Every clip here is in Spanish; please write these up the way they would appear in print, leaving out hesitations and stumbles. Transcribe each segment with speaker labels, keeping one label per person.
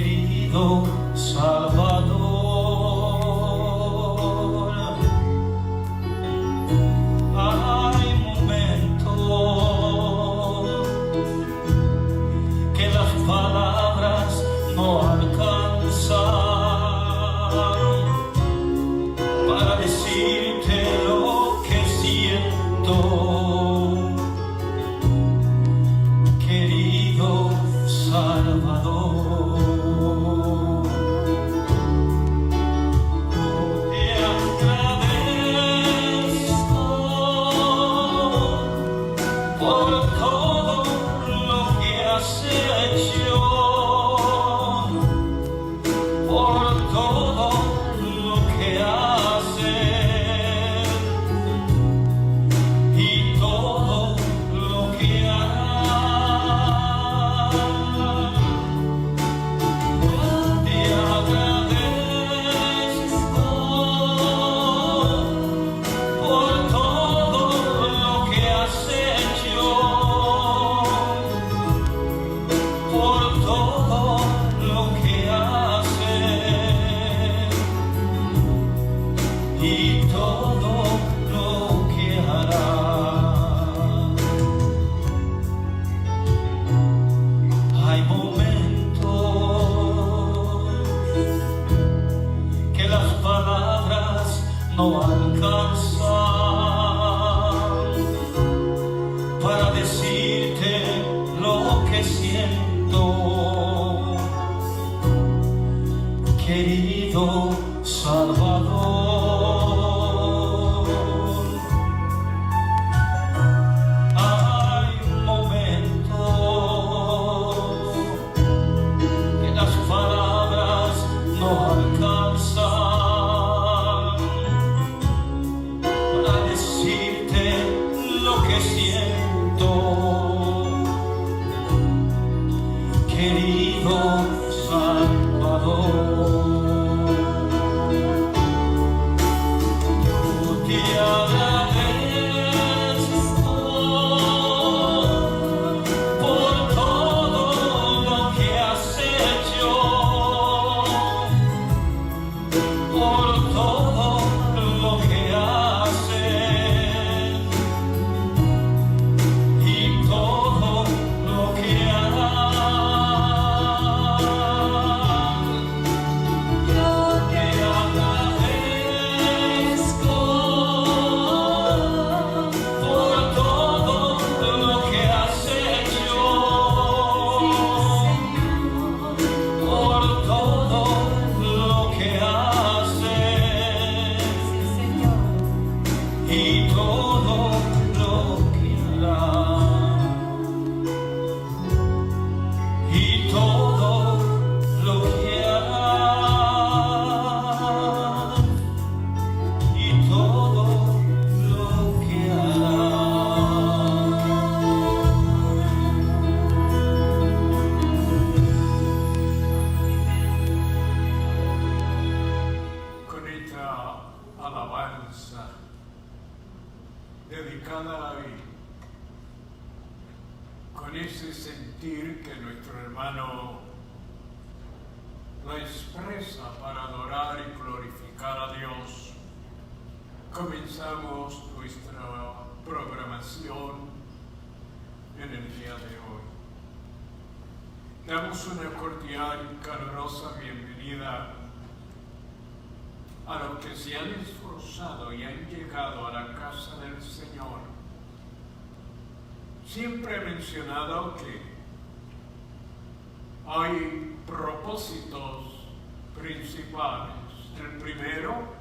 Speaker 1: querido Salvador. Hay momentos que las palabras no alcanzan para decirte lo que siento, querido Salvador. Te agradezco por todo lo que has hecho, por todo lo que haces y todo lo que harás. Te agradezco por todo lo que has hecho, por todo lo que haces y todo lo que harás. Hay momentos que las palabras no alcanzan para decirte lo que siento, querido Salvador. Hay momentos que las palabras no alcanzan para decirte lo que siento, querido Salvador. Te agradezco por todo lo que has hecho, por todo lo que haces y todo lo que harás. Yo te agradezco por todo lo que has hecho, por todo lo que haces y todo lo que harás. Y todo lo que harás. Y todo lo que harás.
Speaker 2: Con esta alabanza dedicada a David, con ese sentir que nuestro hermano lo expresa para adorar y glorificar a Dios, comenzamos nuestra programación en el día de hoy. Damos una cordial y calurosa bienvenida a los que se han esforzado y han llegado a la casa del Señor. Siempre he mencionado que hay propósitos principales. El primero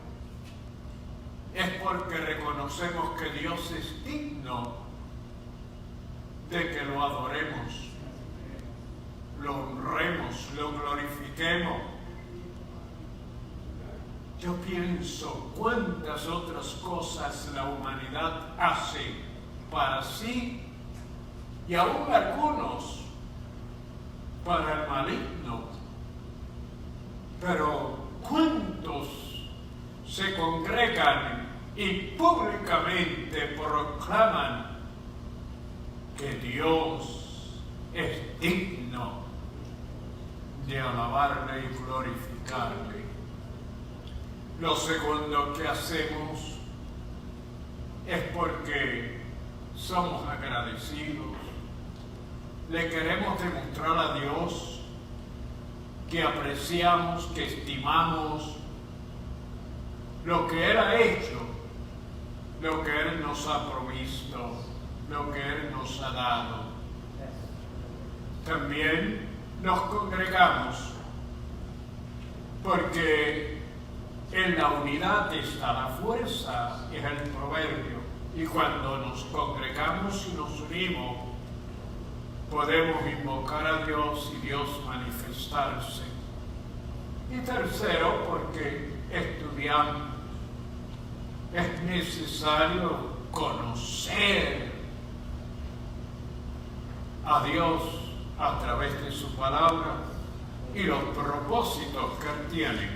Speaker 2: es porque reconocemos que Dios es digno de que lo adoremos, lo honremos, lo glorifiquemos. Yo pienso cuántas otras cosas la humanidad hace para sí y aún algunos para el maligno. Pero ¿cuántos se congregan y públicamente proclaman que Dios es digno de alabarle y glorificarle. Lo segundo que hacemos es porque somos agradecidos. Le queremos demostrar a Dios que apreciamos, que estimamos lo que Él ha hecho, lo que Él nos ha provisto, lo que Él nos ha dado. También nos congregamos porque en la unidad está la fuerza, es el proverbio. Y cuando nos congregamos y nos unimos, podemos invocar a Dios y Dios manifestarse. Y tercero, porque estudiamos. Es necesario conocer a Dios a través de su palabra y los propósitos que Él tiene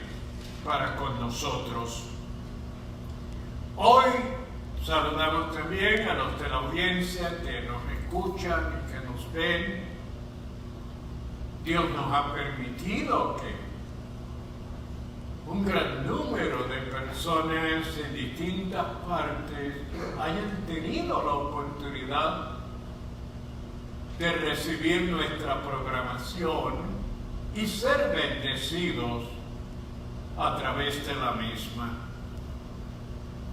Speaker 2: para con nosotros. Hoy saludamos también a los de la audiencia que nos escuchan y que nos ven. Dios nos ha permitido que un gran número de personas en distintas partes hayan tenido la oportunidad de recibir nuestra programación y ser bendecidos a través de la misma.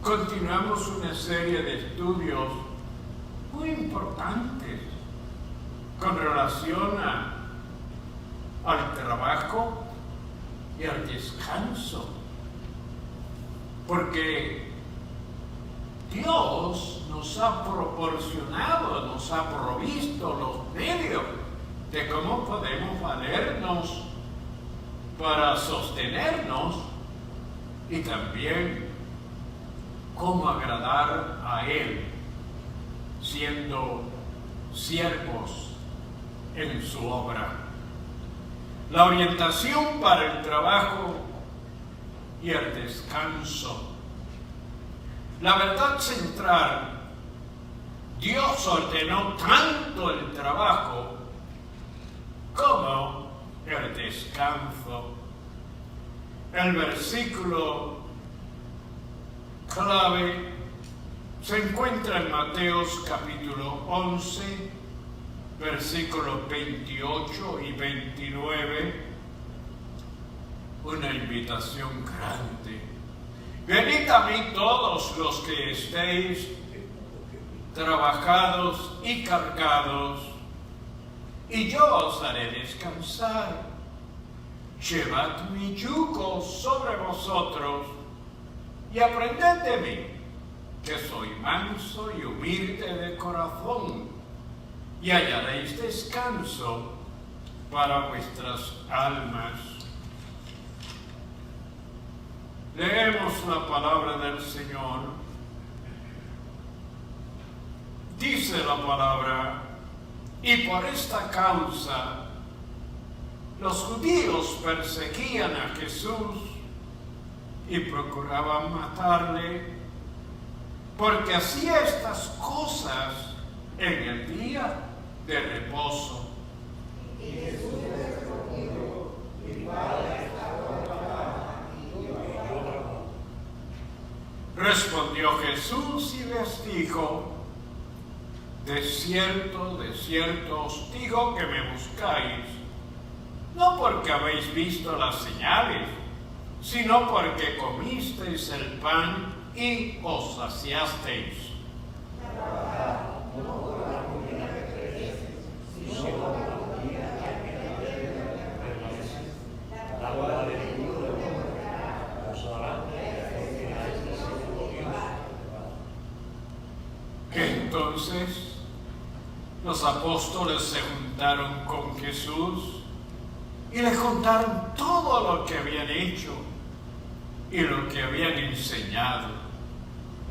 Speaker 2: Continuamos una serie de estudios muy importantes con relación al trabajo y al descanso, porque Dios nos ha proporcionado, nos ha provisto los medios de cómo podemos valernos para sostenernos y también cómo agradar a Él, siendo siervos en su obra. La orientación para el trabajo y el descanso. La verdad central: Dios ordenó tanto el trabajo como el descanso. El versículo clave se encuentra en Mateos capítulo 11, versículos 28 y 29, una invitación grande. Venid a mí todos los que estéis trabajados y cargados, y yo os haré descansar. Llevad mi yugo sobre vosotros y aprended de mí, que soy manso y humilde de corazón, y hallaréis descanso para vuestras almas. Leemos la palabra del Señor. Dice la palabra: y por esta causa los judíos perseguían a Jesús y procuraban matarle, porque hacía estas cosas en el día de reposo.
Speaker 3: Y Jesús respondió: mi Padre está glorificado y yo trabajo.
Speaker 2: Respondió Jesús y les dijo: de cierto os digo que me buscáis, no porque habéis visto las señales, sino porque comisteis el pan y os saciasteis.
Speaker 3: No por la comida que pereces, sino por la comida que permanece, la cual el Hijo del Hombre dará a su alante al final del siglo Dios.
Speaker 2: Entonces los apóstoles se juntaron con Jesús y le contaron todo lo que habían hecho y lo que habían enseñado.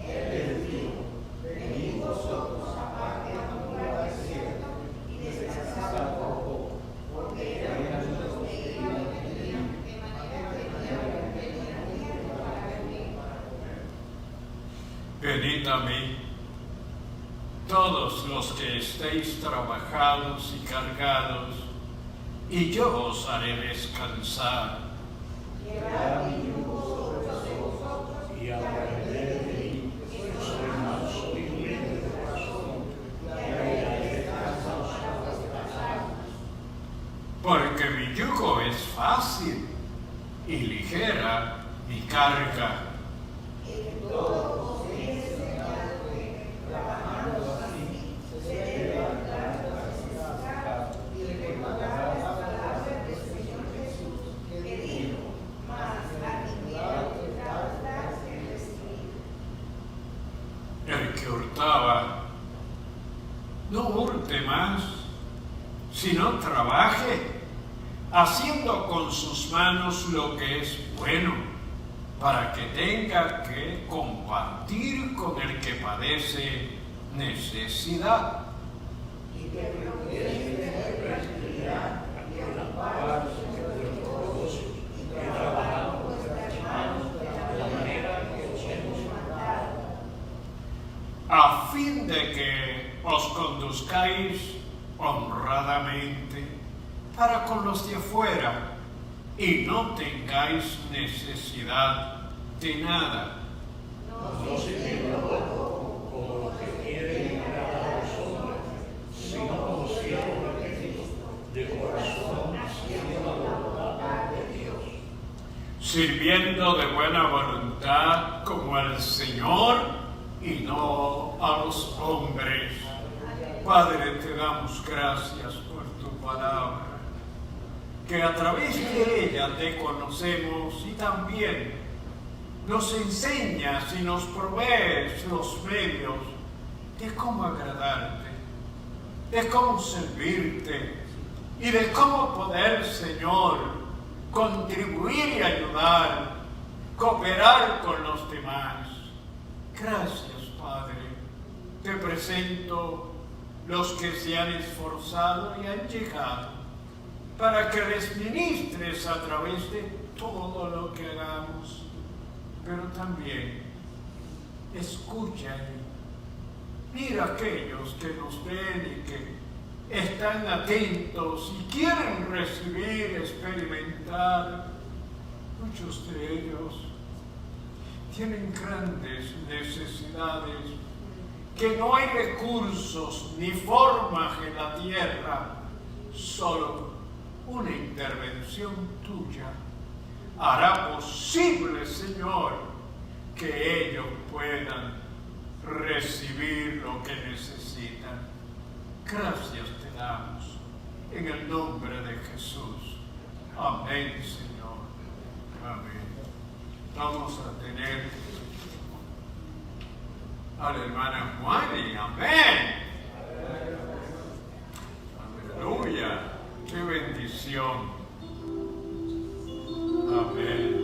Speaker 3: Él les dijo: venid vosotros aparte a un lugar desierto y descansad un poco, porque eran muchos los que iban y venían, de manera que no tenía tiempo para venir para comer.
Speaker 2: Venid a mí, todos los que estéis trabajados y cargados, y yo os haré descansar.
Speaker 3: Llevad mi yugo sobre vosotros y aprended de mí, que soy manso y humilde de corazón, y hallaréis descanso para vuestras almas.
Speaker 2: Porque mi yugo es fácil y ligera mi carga.
Speaker 3: En todo os he enseñado que, trabajando así, se debe levantar la necesidad y recordar las palabras del Señor Jesús, que dijo: mas a mi cuidado darás el Espíritu.
Speaker 2: El que hurtaba, no hurte más, sino trabaje, haciendo con sus manos lo que es bueno, para que tenga que compartir con el que padece necesidad.
Speaker 3: Y que procure tener tranquilidad y ocupar sobre los negocios y trabajar con vuestras manos de la manera que os hemos mandado.
Speaker 2: A fin de que os conduzcáis honradamente para con los de afuera y no tengáis necesidad de nada.
Speaker 3: No sirviendo tampoco como los que quieren agradar a los hombres, sino como siervos de Cristo, de corazón haciendo la voluntad de Dios.
Speaker 2: Sirviendo de buena voluntad como al Señor y no a los hombres. Padre, te damos gracias por tu palabra, que a través de ella te conocemos y también nos enseñas y nos provees los medios de cómo agradarte, de cómo servirte y de cómo poder, Señor, contribuir y ayudar, cooperar con los demás. Gracias, Padre. Te presento los que se han esforzado y han llegado para que les ministres a través de todo lo que hagamos, pero también escucha y mira a aquellos que nos ven y que están atentos y quieren recibir, experimentar. Muchos de ellos tienen grandes necesidades, que no hay recursos ni formas en la tierra, solo una intervención tuya hará posible, Señor, que ellos puedan recibir lo que necesitan. Gracias te damos en el nombre de Jesús. Amén, Señor. Amén. Vamos a tener a la hermana Juani. Amén. Aleluya. Qué bendición. Amén.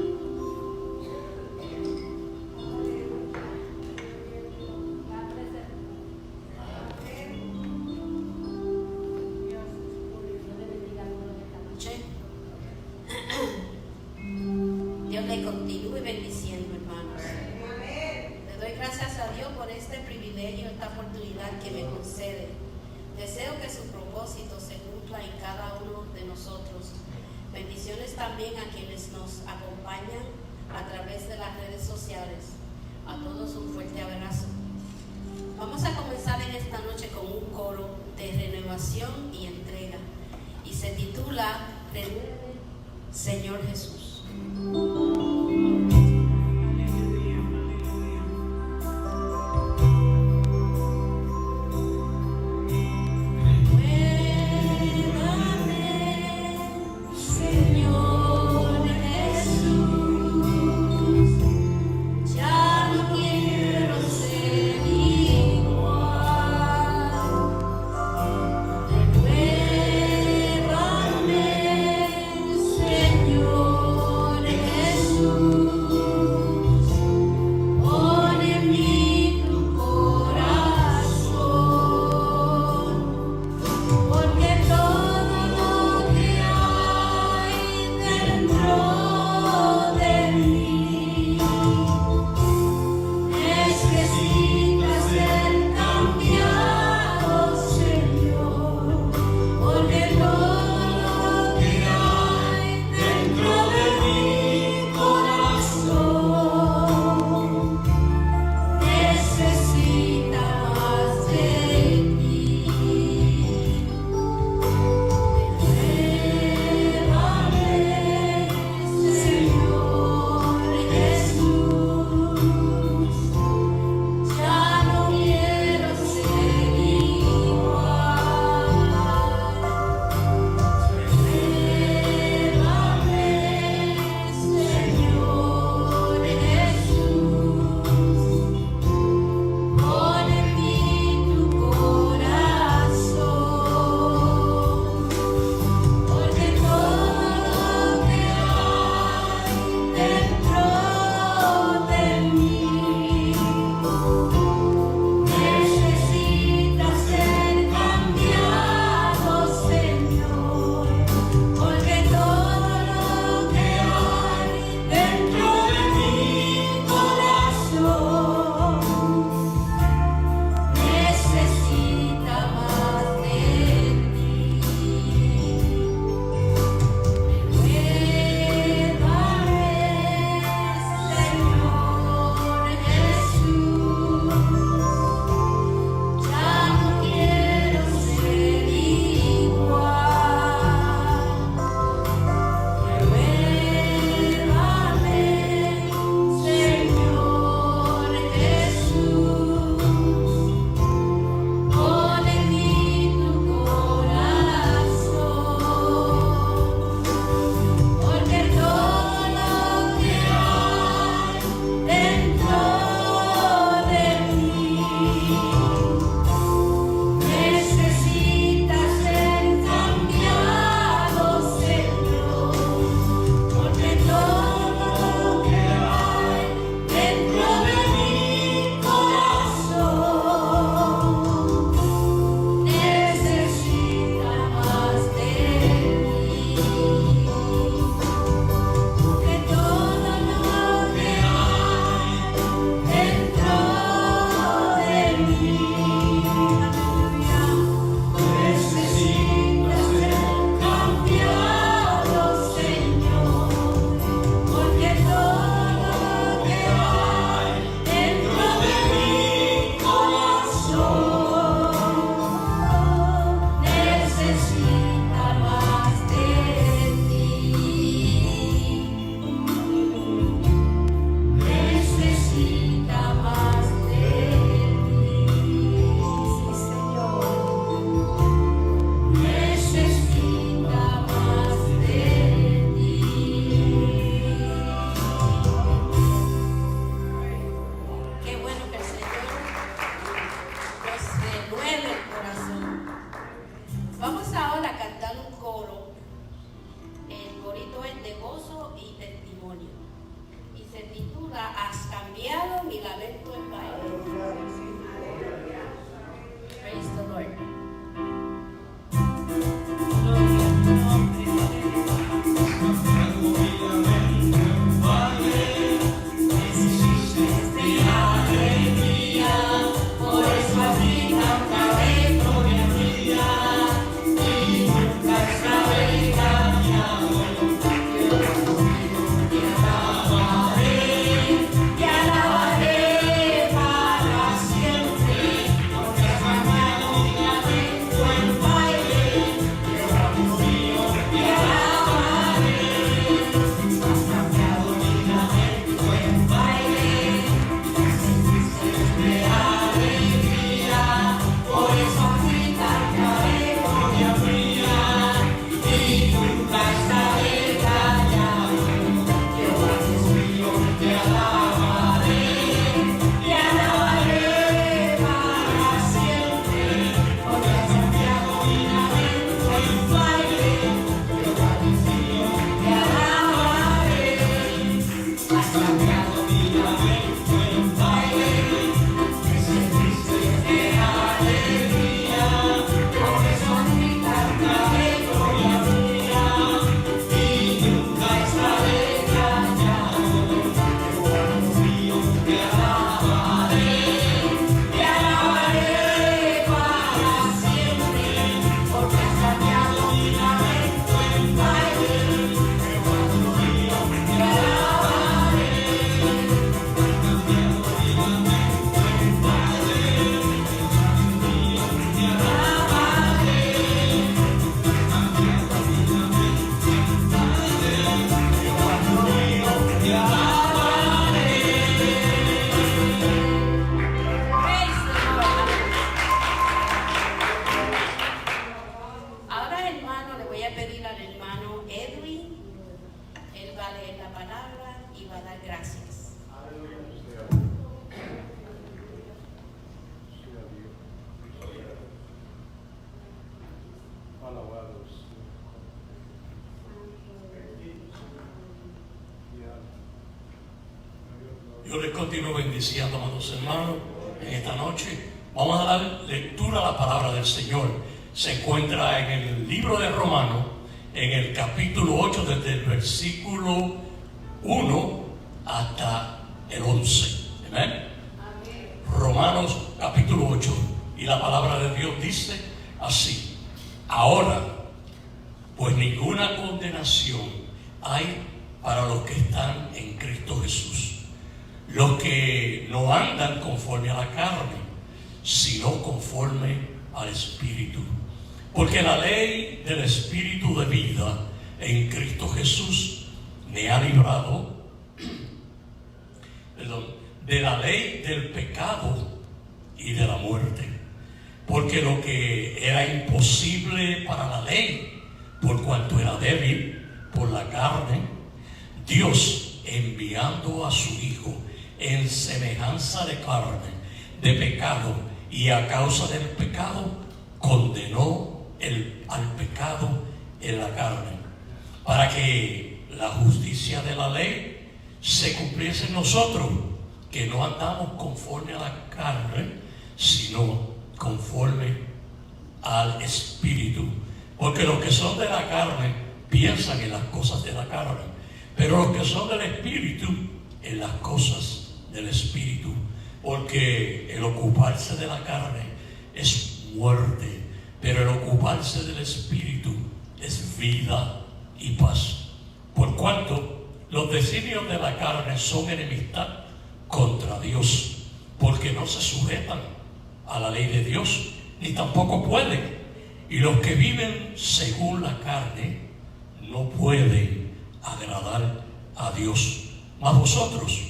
Speaker 4: Dios le continúe bendiciendo, hermanos. Le doy gracias a Dios por este privilegio, esta oportunidad que me concede. Deseo que su propósito se cumpla en cada uno de nosotros. Bendiciones también a quienes nos acompañan a través de las redes sociales. A todos un fuerte abrazo. Vamos a comenzar en esta noche con un coro de renovación y entrega. Y se titula Renueve, Señor Jesús.
Speaker 5: Porque todo lo que
Speaker 4: Él va a leer la palabra y va a dar gracias.
Speaker 5: Yo les continúo bendiciendo, amados hermanos, en esta noche. Vamos a dar lectura a la palabra del Señor. Se encuentra en el libro de Romanos, en el capítulo 8, desde el versículo 1 hasta el 11. ¿Amén? Romanos capítulo 8. Y la palabra de Dios dice así: ahora, pues ninguna condenación hay para los que están en Cristo Jesús, los que no andan conforme a la carne, sino conforme al Espíritu. Porque la ley del Espíritu de vida en Cristo Jesús me ha librado de la ley del pecado y de la muerte. Porque lo que era imposible para la ley, por cuanto era débil por la carne, Dios, enviando a su Hijo en semejanza de carne, de pecado, y a causa del pecado condenó al pecado en la carne, para que la justicia de la ley se cumpliese en nosotros, que no andamos conforme a la carne, sino conforme al Espíritu. Porque los que son de la carne piensan en las cosas de la carne, pero los que son del Espíritu en las cosas del Espíritu. Porque el ocuparse de la carne es muerte, pero el ocuparse del Espíritu es vida y paz. Por cuanto los designios de la carne son enemistad contra Dios, porque no se sujetan a la ley de Dios, ni tampoco pueden. Y los que viven según la carne no pueden agradar a Dios. Mas vosotros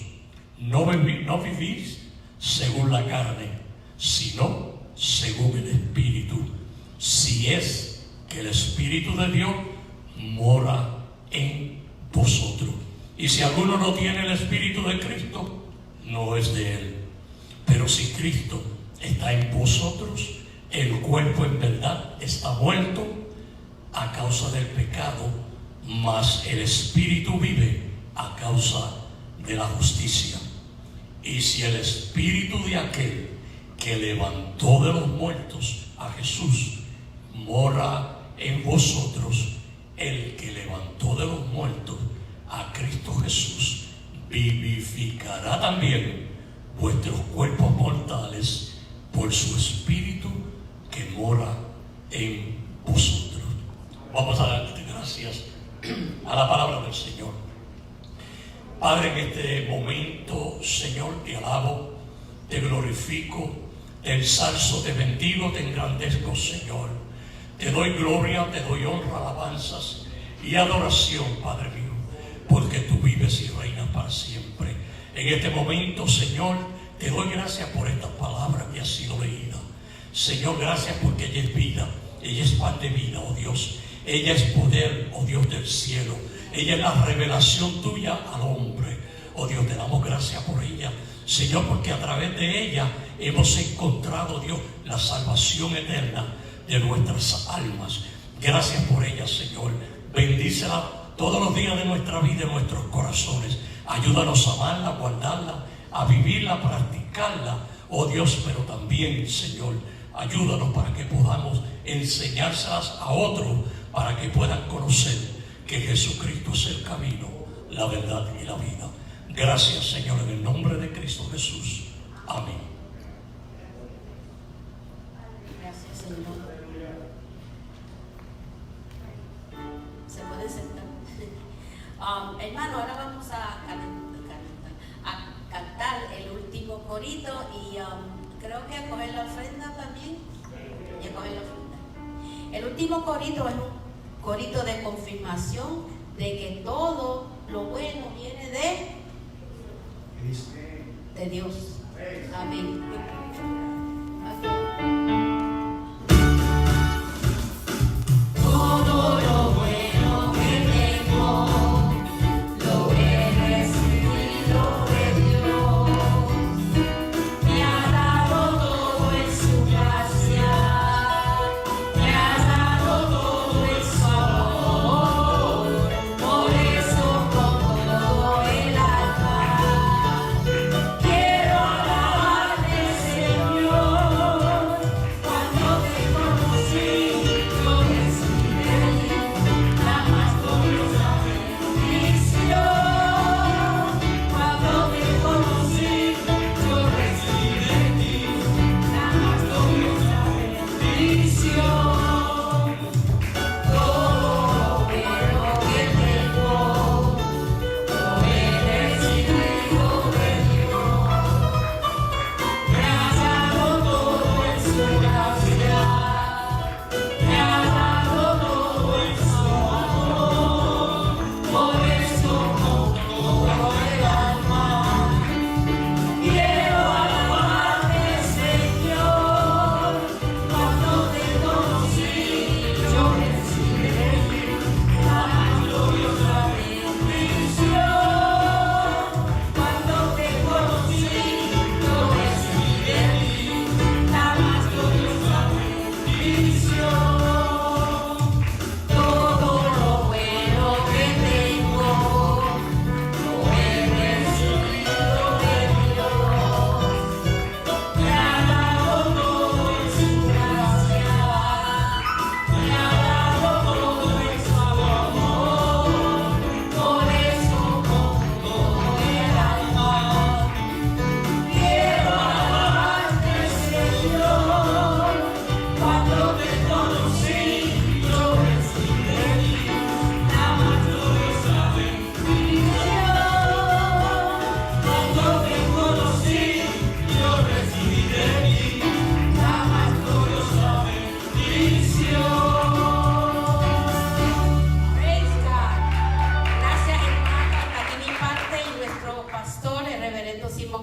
Speaker 5: no vivís según la carne, sino según el Espíritu, si es que el Espíritu de Dios mora en vosotros. Y si alguno no tiene el Espíritu de Cristo, no es de él. Pero si Cristo está en vosotros, el cuerpo en verdad está muerto a causa del pecado, mas el Espíritu vive a causa de la justicia. Y si el Espíritu de aquel que levantó de los muertos a Jesús mora en vosotros, el que levantó de los muertos a Cristo Jesús vivificará también vuestros cuerpos mortales por su Espíritu que mora en vosotros. Vamos a darte gracias a la palabra del Señor. Padre, en este momento, Señor, te alabo, te glorifico, te ensalzo, te bendigo, te engrandezco, Señor. Te doy gloria, te doy honra, alabanzas y adoración, Padre mío, porque tú vives y reinas para siempre. En este momento, Señor, te doy gracias por esta palabra que ha sido leída. Señor, gracias porque ella es vida, ella es pan de vida, oh Dios. Ella es poder, oh Dios del cielo. Ella es la revelación tuya al hombre. Oh Dios, te damos gracias por ella, Señor, porque a través de ella hemos encontrado, Dios, la salvación eterna de nuestras almas. Gracias por ella, Señor. Bendícela todos los días de nuestra vida en nuestros corazones. Ayúdanos a amarla, a guardarla, a vivirla, a practicarla, oh Dios, pero también, Señor, ayúdanos para que podamos enseñárselas a otros, para que puedan conocer que Jesucristo es el camino, la verdad y la vida. Gracias, Señor, en el nombre de Cristo Jesús. Amén.
Speaker 4: Gracias, Señor. ¿Se puede sentar? Hermano, ahora vamos a cantar el último corito y creo que a coger la ofrenda también. Y a coger la ofrenda. El último corito es un corito de confirmación de que todo lo bueno viene de Dios. Amén. Todo lo bueno que tengo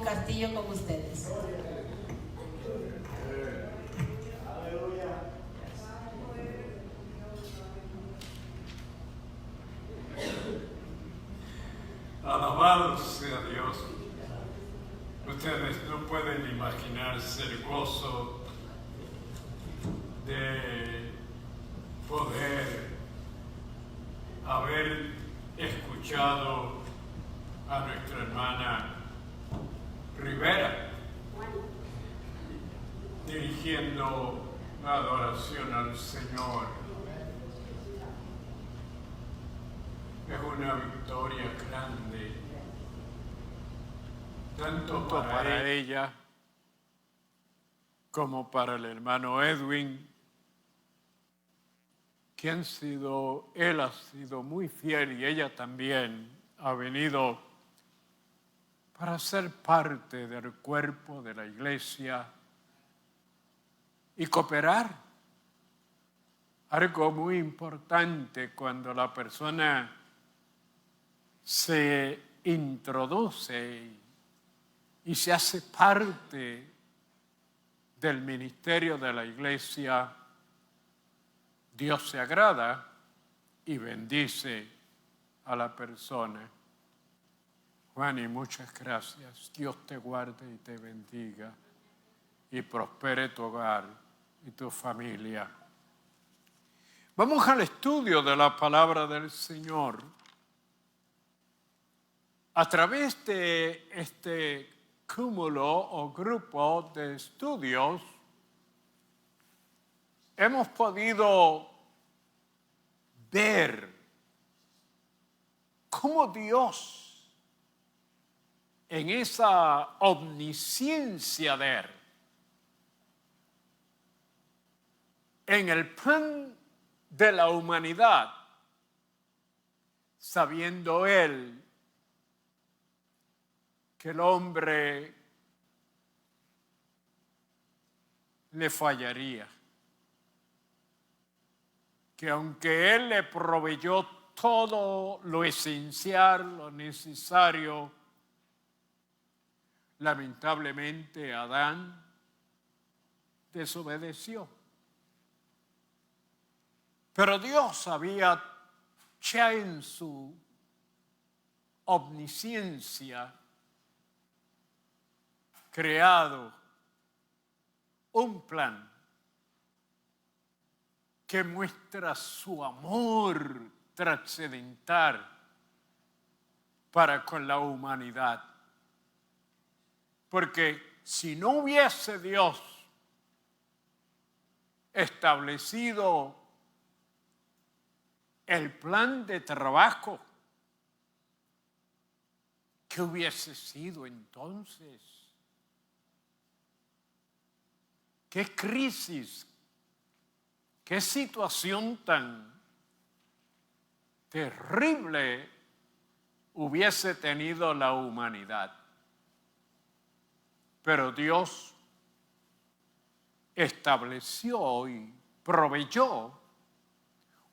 Speaker 4: Castillo con ustedes.
Speaker 2: Alabado sea Dios. Ustedes no pueden imaginarse el gozo de poder haber escuchado a nuestra hermana Rivera dirigiendo la adoración al Señor. Es una victoria grande, tanto para ella como para el hermano Edwin, que él ha sido muy fiel y ella también ha venido para ser parte del cuerpo de la iglesia y cooperar. Algo muy importante cuando la persona se introduce y se hace parte del ministerio de la iglesia, Dios se agrada y bendice a la persona. Juan, y muchas gracias. Dios te guarde y te bendiga y prospere tu hogar y tu familia. Vamos al estudio de la palabra del Señor. A través de este cúmulo o grupo de estudios, hemos podido ver cómo Dios, en esa omnisciencia de Él, en el plan de la humanidad, sabiendo Él que el hombre le fallaría, que aunque Él le proveyó todo lo esencial, lo necesario, lamentablemente Adán desobedeció. Pero Dios había ya en su omnisciencia creado un plan que muestra su amor trascendental para con la humanidad. Porque si no hubiese Dios establecido el plan de trabajo, ¿qué hubiese sido entonces? ¿Qué crisis, qué situación tan terrible hubiese tenido la humanidad? Pero Dios estableció y proveyó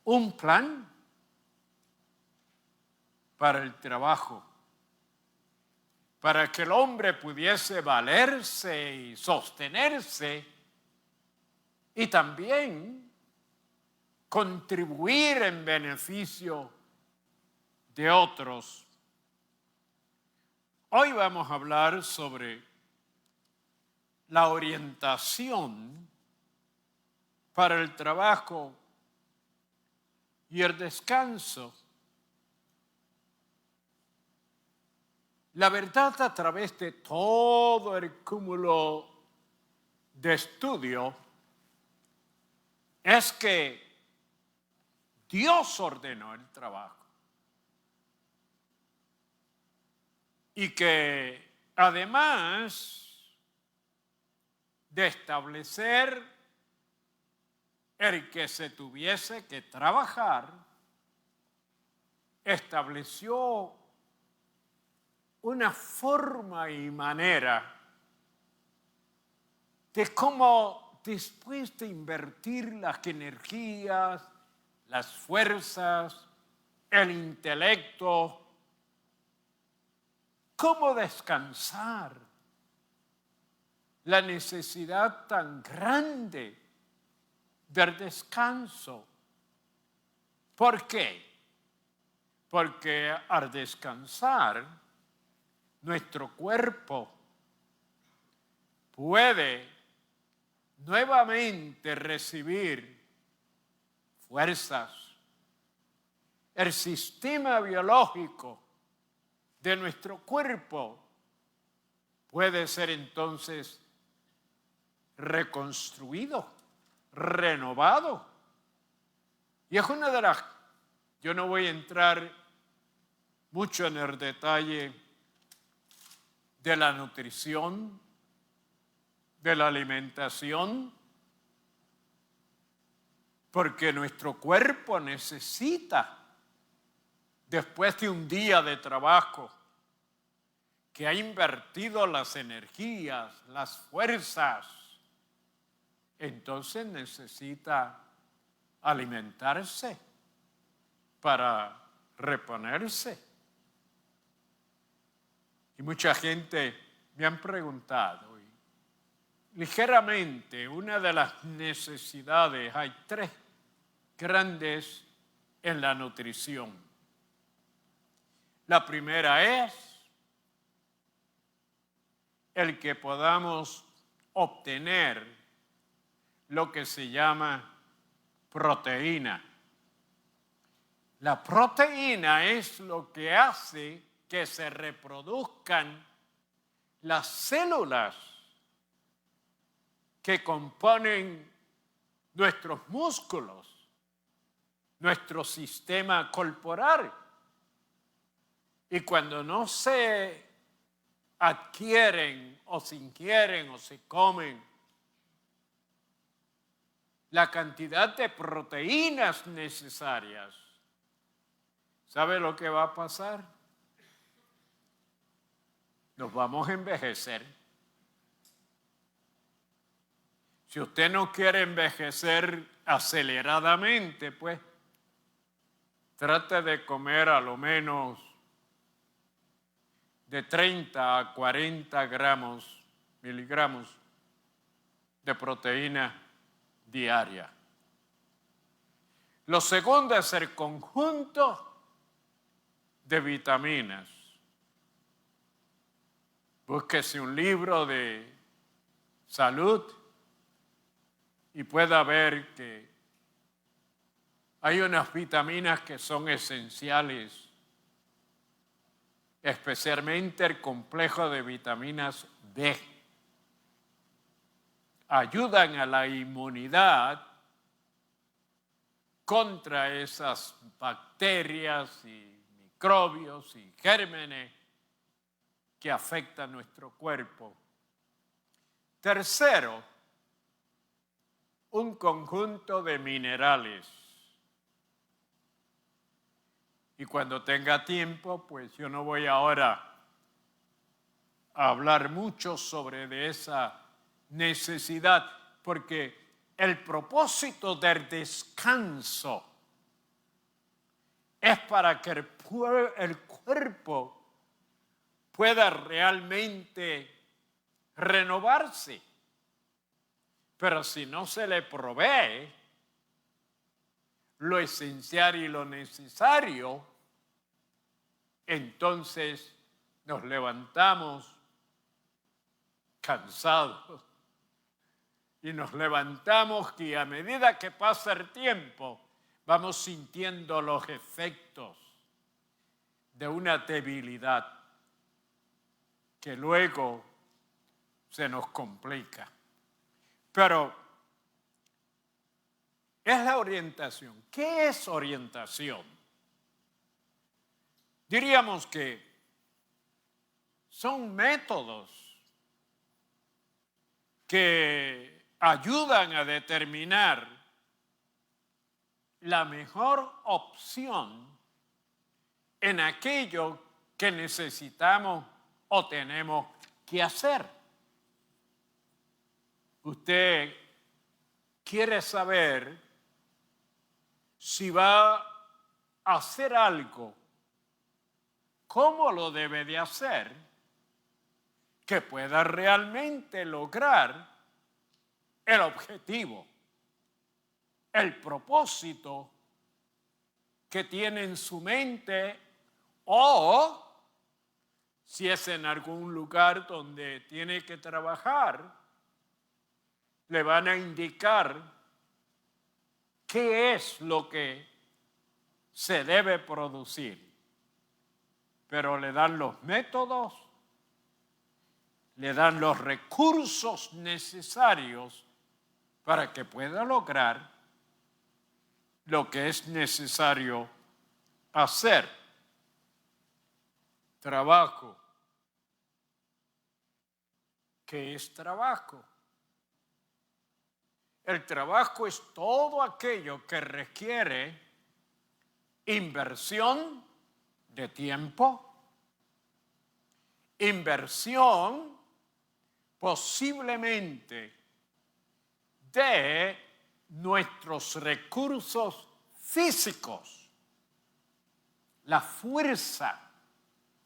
Speaker 2: un plan para el trabajo, para que el hombre pudiese valerse y sostenerse y también contribuir en beneficio de otros. Hoy vamos a hablar sobre la orientación para el trabajo y el descanso. La verdad, a través de todo el cúmulo de estudio, es que Dios ordenó el trabajo y que además de establecer el que se tuviese que trabajar, estableció una forma y manera de cómo, después de invertir las energías, las fuerzas, el intelecto, cómo descansar la necesidad tan grande del descanso. ¿Por qué? Porque al descansar, nuestro cuerpo puede nuevamente recibir fuerzas. El sistema biológico de nuestro cuerpo puede ser entonces reconstruido, renovado. Y es una de las, yo no voy a entrar mucho en el detalle de la nutrición, de la alimentación, porque nuestro cuerpo necesita, después de un día de trabajo, que ha invertido las energías, las fuerzas, entonces necesita alimentarse para reponerse. Y mucha gente me han preguntado, y ligeramente, una de las necesidades, hay 3 grandes en la nutrición. La primera es el que podamos obtener lo que se llama proteína. La proteína es lo que hace que se reproduzcan las células que componen nuestros músculos, nuestro sistema corporal. Y cuando no se adquieren o se ingieren o se comen la cantidad de proteínas necesarias, ¿sabe lo que va a pasar? Nos vamos a envejecer. Si usted no quiere envejecer aceleradamente, pues trate de comer a lo menos de 30 a 40 miligramos de proteína diaria. Lo segundo es el conjunto de vitaminas. Búsquese un libro de salud y pueda ver que hay unas vitaminas que son esenciales, especialmente el complejo de vitaminas B. Ayudan a la inmunidad contra esas bacterias y microbios y gérmenes que afectan nuestro cuerpo. Tercero, un conjunto de minerales. Y cuando tenga tiempo, pues yo no voy ahora a hablar mucho sobre de esa necesidad, porque el propósito del descanso es para que el cuerpo pueda realmente renovarse. Pero si no se le provee lo esencial y lo necesario, entonces nos levantamos cansados. Y nos levantamos y a medida que pasa el tiempo, vamos sintiendo los efectos de una debilidad que luego se nos complica. Pero es la orientación. ¿Qué es orientación? Diríamos que son métodos que ayudan a determinar la mejor opción en aquello que necesitamos o tenemos que hacer. Usted quiere saber si va a hacer algo, cómo lo debe de hacer, que pueda realmente lograr el objetivo, el propósito que tiene en su mente, o si es en algún lugar donde tiene que trabajar, le van a indicar qué es lo que se debe producir. Pero le dan los métodos, le dan los recursos necesarios para que pueda lograr lo que es necesario hacer. Trabajo. ¿Qué es trabajo? El trabajo es todo aquello que requiere inversión de tiempo, inversión posiblemente de nuestros recursos físicos, la fuerza,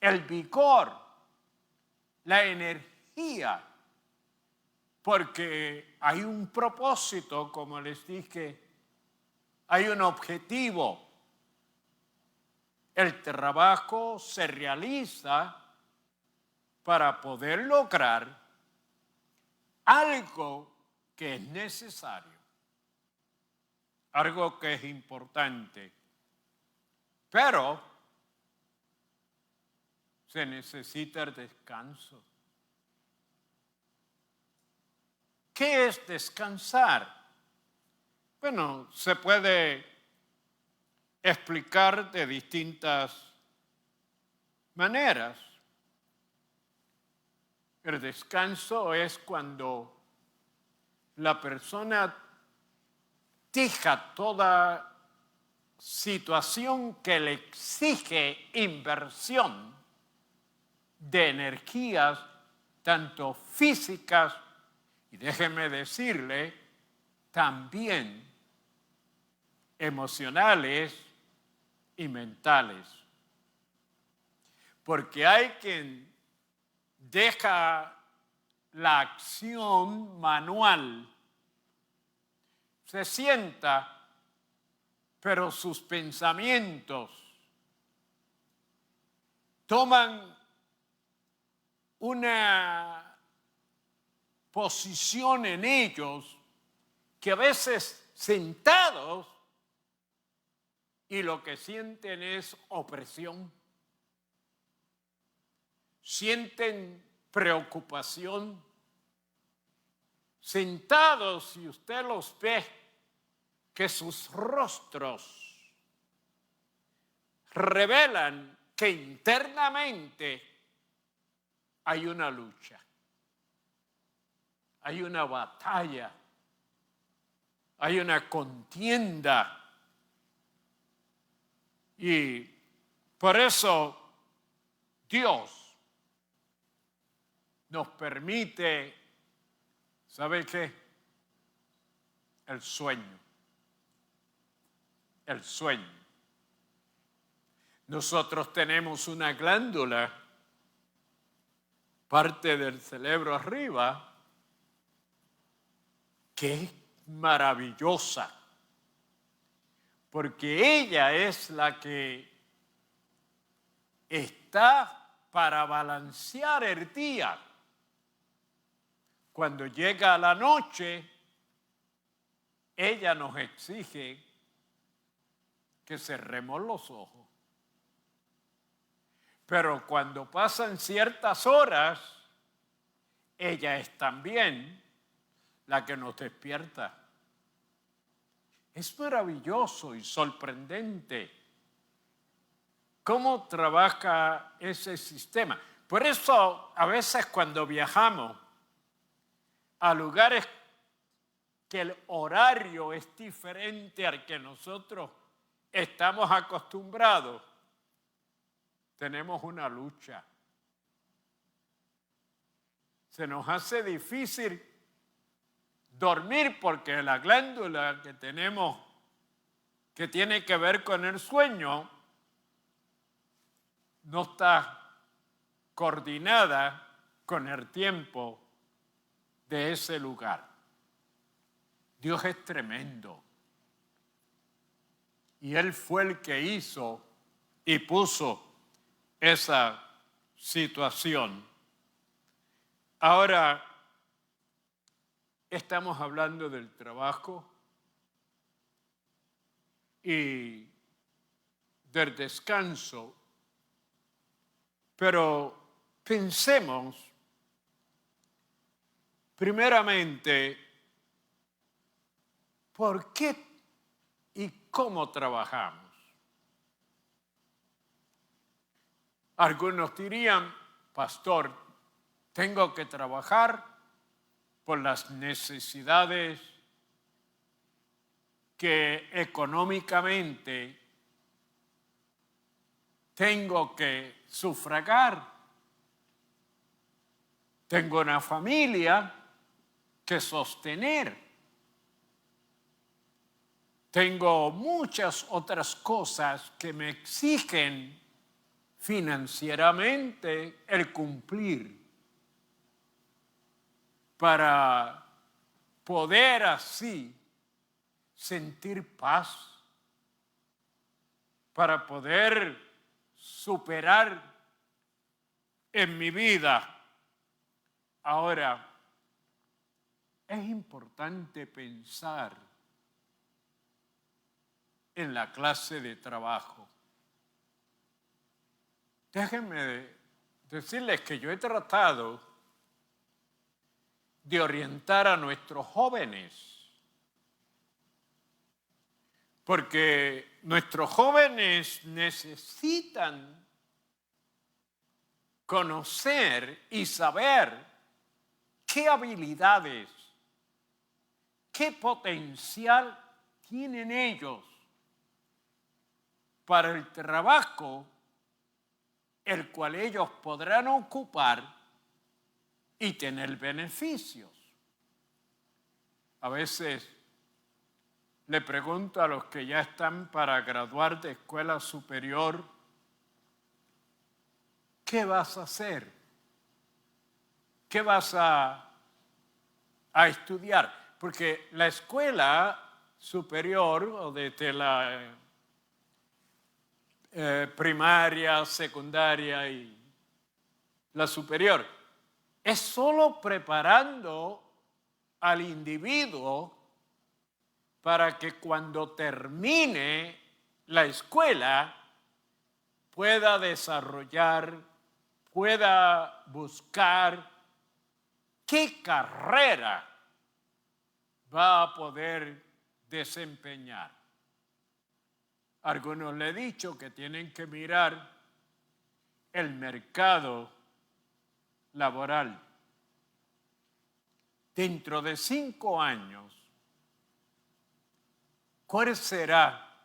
Speaker 2: el vigor, la energía, porque hay un propósito, como les dije, hay un objetivo. El trabajo se realiza para poder lograr algo que es necesario, algo que es importante, pero se necesita el descanso. ¿Qué es descansar? Bueno, se puede explicar de distintas maneras. El descanso es cuando la persona deja toda situación que le exige inversión de energías, tanto físicas, y déjeme decirle, también emocionales y mentales. Porque hay quien deja la acción manual, se sienta, pero sus pensamientos toman una posición en ellos que a veces sentados y lo que sienten es opresión, sienten preocupación. Sentados, si usted los ve, que sus rostros revelan que internamente hay una lucha, hay una batalla, hay una contienda. Y por eso Dios nos permite, ¿sabe qué? El sueño. El sueño. Nosotros tenemos una glándula, parte del cerebro arriba, que es maravillosa, porque ella es la que está para balancear el día. Cuando llega la noche, ella nos exige que cerremos los ojos. Pero cuando pasan ciertas horas, ella es también la que nos despierta. Es maravilloso y sorprendente cómo trabaja ese sistema. Por eso, a veces cuando viajamos a lugares que el horario es diferente al que nosotros estamos acostumbrados, tenemos una lucha. Se nos hace difícil dormir porque la glándula que tenemos, que tiene que ver con el sueño, no está coordinada con el tiempo de ese lugar. Dios es tremendo. Y Él fue el que hizo y puso esa situación. Ahora, estamos hablando del trabajo y del descanso, pero pensemos primeramente por qué y cómo trabajamos. Algunos dirían, pastor, tengo que trabajar por las necesidades que económicamente tengo que sufragar. Tengo una familia que sostener. Tengo muchas otras cosas que me exigen financieramente el cumplir para poder así sentir paz, para poder superar en mi vida. Ahora, es importante pensar en la clase de trabajo. Déjenme decirles que yo he tratado de orientar a nuestros jóvenes, porque nuestros jóvenes necesitan conocer y saber qué habilidades, qué potencial tienen ellos para el trabajo el cual ellos podrán ocupar y tener beneficios. A veces le pregunto a los que ya están para graduar de escuela superior, ¿qué vas a hacer? ¿Qué vas a estudiar? Porque la escuela superior o desde la primaria, secundaria y la superior es solo preparando al individuo para que cuando termine la escuela pueda desarrollar, pueda buscar qué carrera va a poder desempeñar. Algunos le he dicho que tienen que mirar el mercado laboral. Dentro de 5 años, ¿cuál será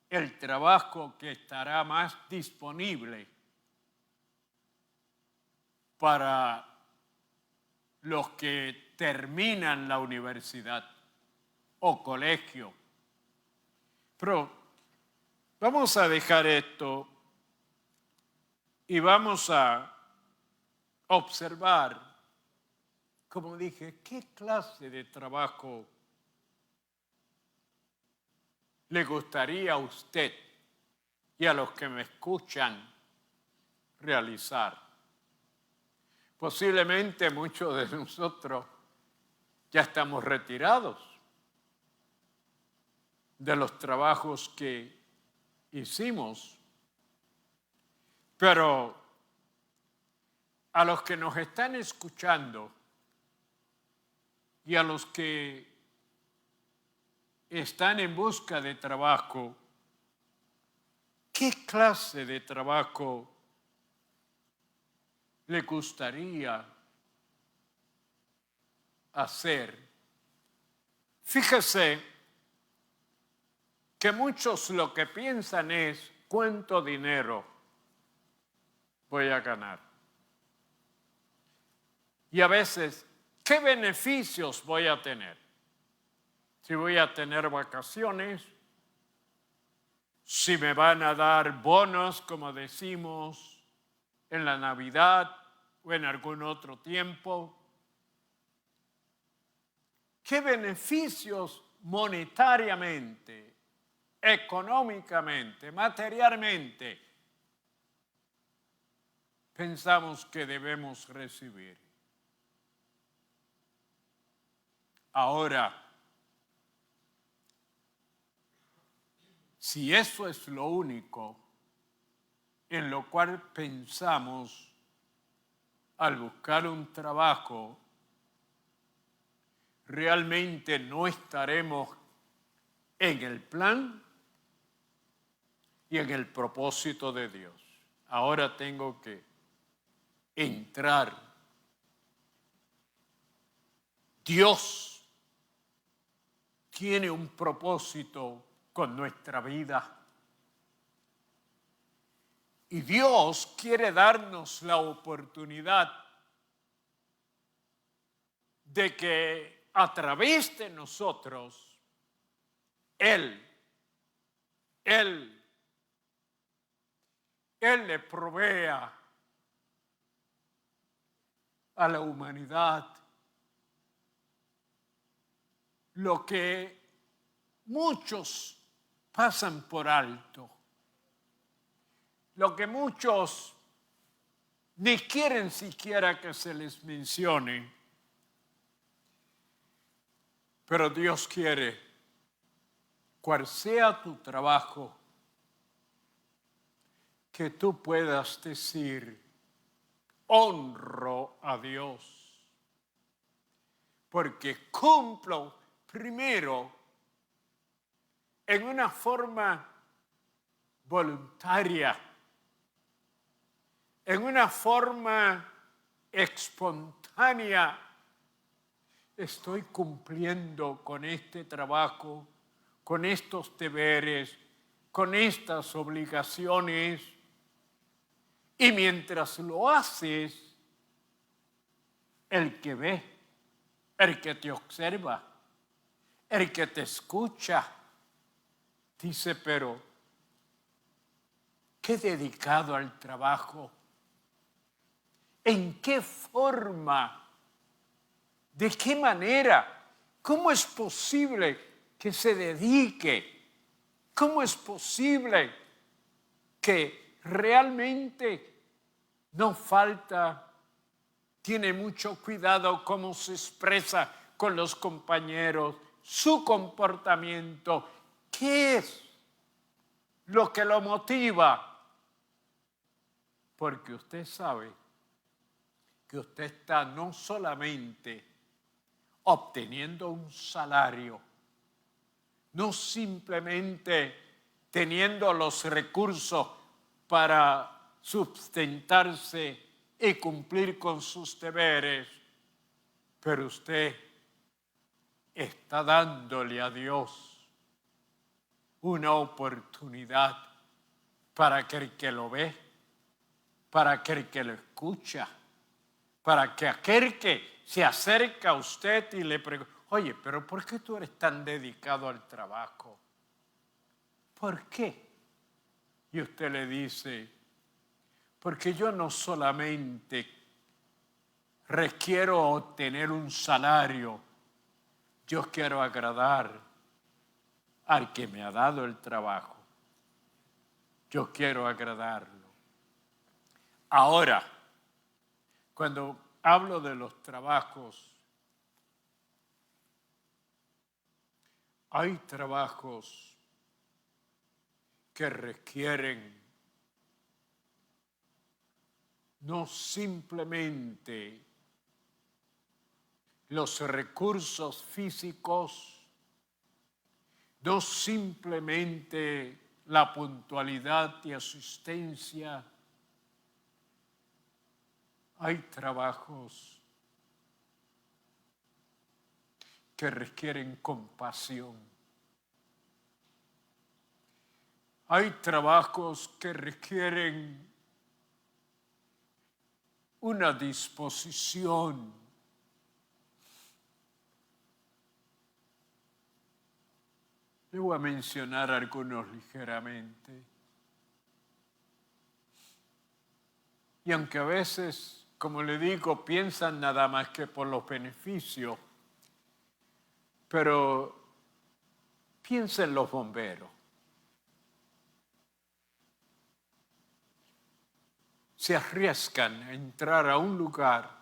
Speaker 2: el trabajo que estará más disponible para los que terminan la universidad o colegio? Pero vamos a dejar esto y vamos a observar, como dije, qué clase de trabajo le gustaría a usted y a los que me escuchan realizar. Posiblemente muchos de nosotros ya estamos retirados de los trabajos que hicimos, pero a los que nos están escuchando y a los que están en busca de trabajo, ¿qué clase de trabajo le gustaría hacer? Fíjese que muchos lo que piensan es cuánto dinero voy a ganar. Y a veces, ¿qué beneficios voy a tener? Si voy a tener vacaciones, si me van a dar bonos, como decimos, en la Navidad o en algún otro tiempo. ¿Qué beneficios monetariamente, económicamente, materialmente pensamos que debemos recibir? Ahora, si eso es lo único en lo cual pensamos al buscar un trabajo, realmente no estaremos en el plan y en el propósito de Dios. Ahora tengo que entrar. Dios tiene un propósito con nuestra vida. Y Dios quiere darnos la oportunidad de que a través de nosotros, Él le provea a la humanidad lo que muchos pasan por alto, lo que muchos ni quieren siquiera que se les mencione, pero Dios quiere, cual sea tu trabajo, que tú puedas decir: honro a Dios, porque cumplo primero en una forma voluntaria, en una forma espontánea. Estoy cumpliendo con este trabajo, con estos deberes, con estas obligaciones. Y mientras lo haces, el que ve, el que te observa, el que te escucha, dice: pero qué dedicado al trabajo. ¿En qué forma? ¿De qué manera? ¿Cómo es posible que se dedique? ¿Cómo es posible que realmente no falta, tiene mucho cuidado cómo se expresa con los compañeros, su comportamiento? ¿Qué es lo que lo motiva? Porque usted sabe que usted está no solamente obteniendo un salario, no simplemente teniendo los recursos para sustentarse y cumplir con sus deberes, pero usted está dándole a Dios una oportunidad para aquel que lo ve, para aquel que lo escucha, para que aquel que se acerca a usted y le pregunta: oye, pero ¿por qué tú eres tan dedicado al trabajo? ¿Por qué? Y usted le dice: porque yo no solamente requiero obtener un salario, yo quiero agradar al que me ha dado el trabajo. Yo quiero agradarlo. Ahora, cuando hablo de los trabajos, hay trabajos que requieren no simplemente los recursos físicos, no simplemente la puntualidad y asistencia. Hay trabajos que requieren compasión. Hay trabajos que requieren una disposición. Le voy a mencionar algunos ligeramente. Y aunque a veces, como le digo, piensan nada más que por los beneficios, pero piensa en los bomberos. Se arriesgan a entrar a un lugar,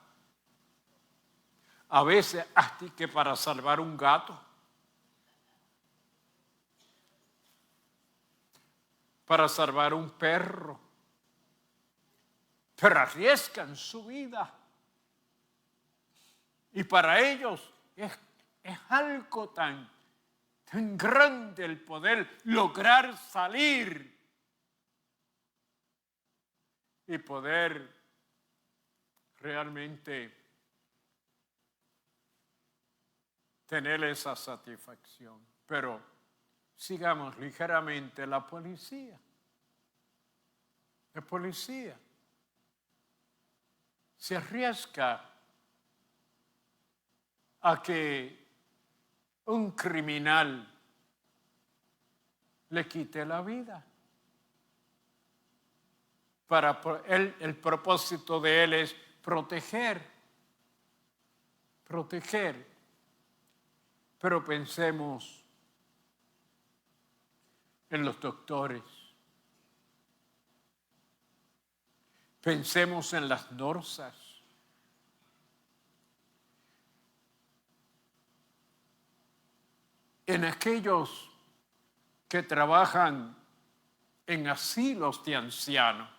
Speaker 2: a veces hasta que para salvar un gato, para salvar un perro, pero arriesgan su vida. Y para ellos es algo tan grande el poder lograr salir y poder realmente tener esa satisfacción. Pero sigamos ligeramente. La policía se arriesga a que un criminal le quite la vida. El propósito de él es proteger. Pero pensemos en los doctores. Pensemos en las nursas. En aquellos que trabajan en asilos de ancianos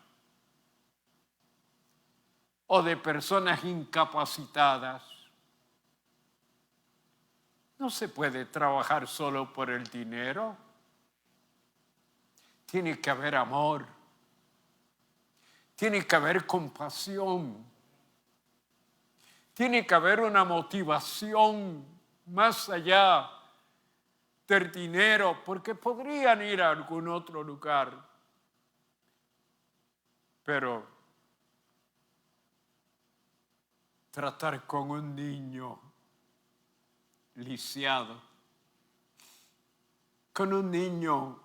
Speaker 2: o de personas incapacitadas. No se puede trabajar solo por el dinero. Tiene que haber amor. Tiene que haber compasión. Tiene que haber una motivación más allá del dinero, porque podrían ir a algún otro lugar. Pero tratar con un niño lisiado, con un niño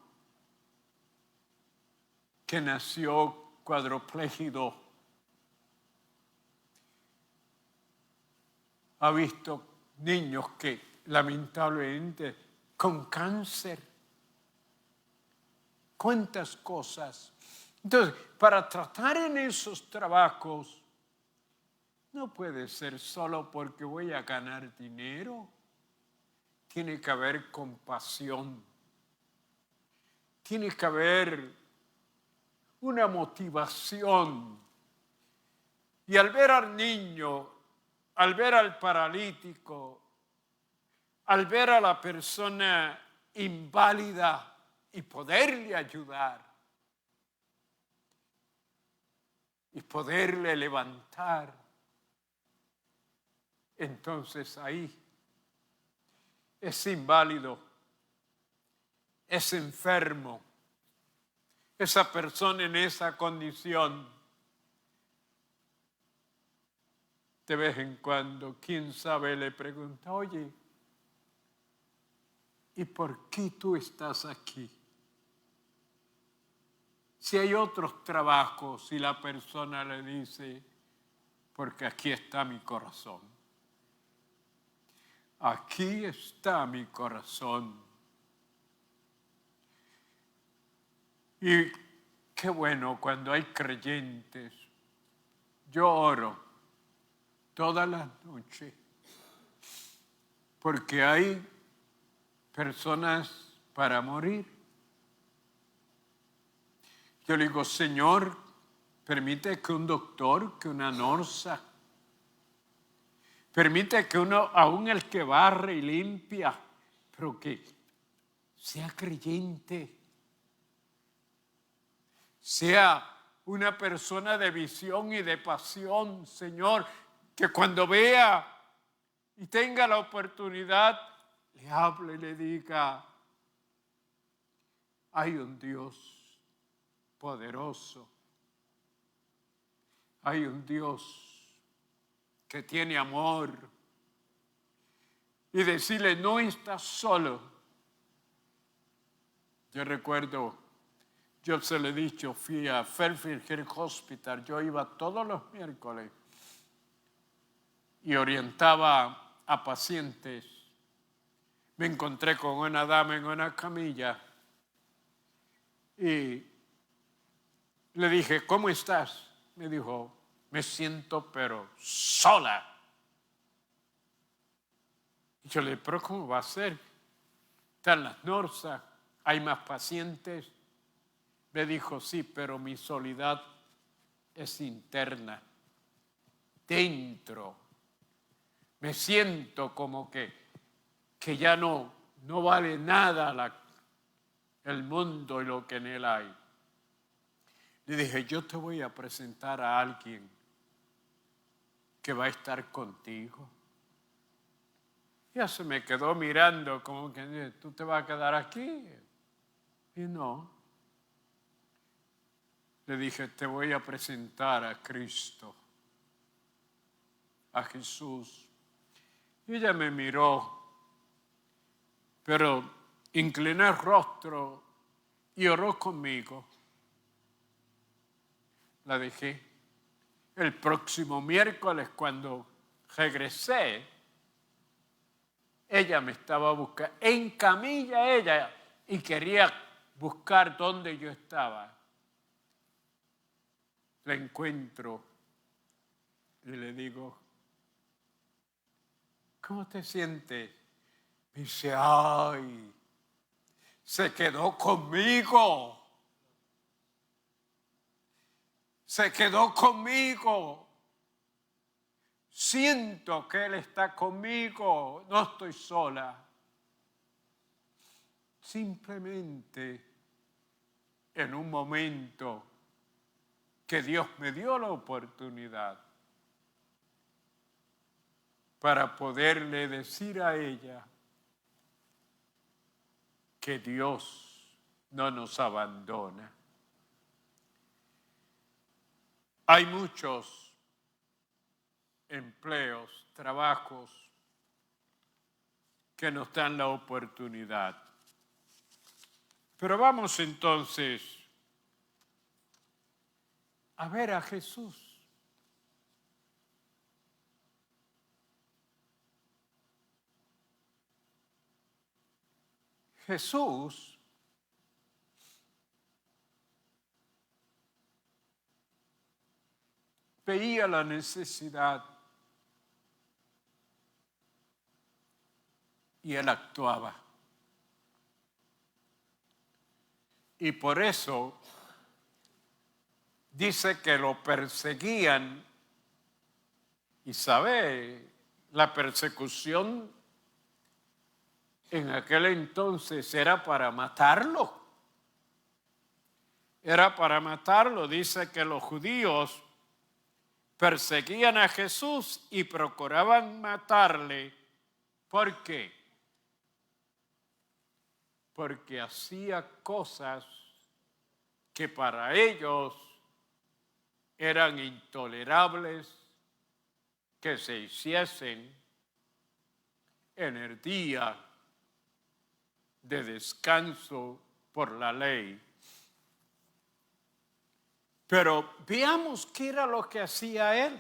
Speaker 2: que nació cuadrupléjico, ha visto niños que lamentablemente con cáncer, cuántas cosas. Entonces, para tratar en esos trabajos, no puede ser solo porque voy a ganar dinero. Tiene que haber compasión. Tiene que haber una motivación. Y al ver al niño, al ver al paralítico, al ver a la persona inválida y poderle ayudar y poderle levantar, entonces ahí es inválido, es enfermo, esa persona en esa condición. De vez en cuando, quién sabe, le pregunta, oye, ¿y por qué tú estás aquí? Si hay otros trabajos y la persona le dice, porque aquí está mi corazón. Aquí está mi corazón. Y qué bueno cuando hay creyentes. Yo oro todas las noches porque hay personas para morir. Yo le digo, Señor, permite que un doctor, que una nursa, permite que uno, aún el que barre y limpia, pero que sea creyente, sea una persona de visión y de pasión, Señor, que cuando vea y tenga la oportunidad, le hable y le diga, hay un Dios poderoso, hay un Dios que tiene amor, y decirle, no estás solo. Yo recuerdo Yo se lo he dicho, fui a Fairfield Health Hospital, yo iba todos los miércoles y orientaba a pacientes. Me encontré con una dama en una camilla y le dije, ¿cómo estás? Me dijo, me siento pero sola. Y yo le dije, ¿pero cómo va a ser? Están las NORSA, hay más pacientes. Me dijo, sí, pero mi soledad es interna, dentro. Me siento como que ya no vale nada el mundo y lo que en él hay. Le dije, yo te voy a presentar a alguien que va a estar contigo. Ya se me quedó mirando como que, ¿tú te vas a quedar aquí? Y no. Le dije, te voy a presentar a Cristo, a Jesús. Y ella me miró, pero incliné el rostro y oró conmigo. La dejé. El próximo miércoles, cuando regresé, ella me estaba buscando, en camilla ella, y quería buscar dónde yo estaba. La encuentro y le digo, ¿cómo te sientes? Me dice, ay, se quedó conmigo. Se quedó conmigo. Siento que Él está conmigo. No estoy sola. Simplemente en un momento que Dios me dio la oportunidad para poderle decir a ella que Dios no nos abandona. Hay muchos empleos, trabajos que nos dan la oportunidad. Pero vamos entonces a ver a Jesús. Jesús veía la necesidad y Él actuaba. Y por eso dice que lo perseguían y sabe, la persecución en aquel entonces era para matarlo. Era para matarlo. Dice que los judíos perseguían a Jesús y procuraban matarle. ¿Por qué? Porque hacía cosas que para ellos eran intolerables que se hiciesen en el día de descanso por la ley. Pero veamos qué era lo que hacía Él.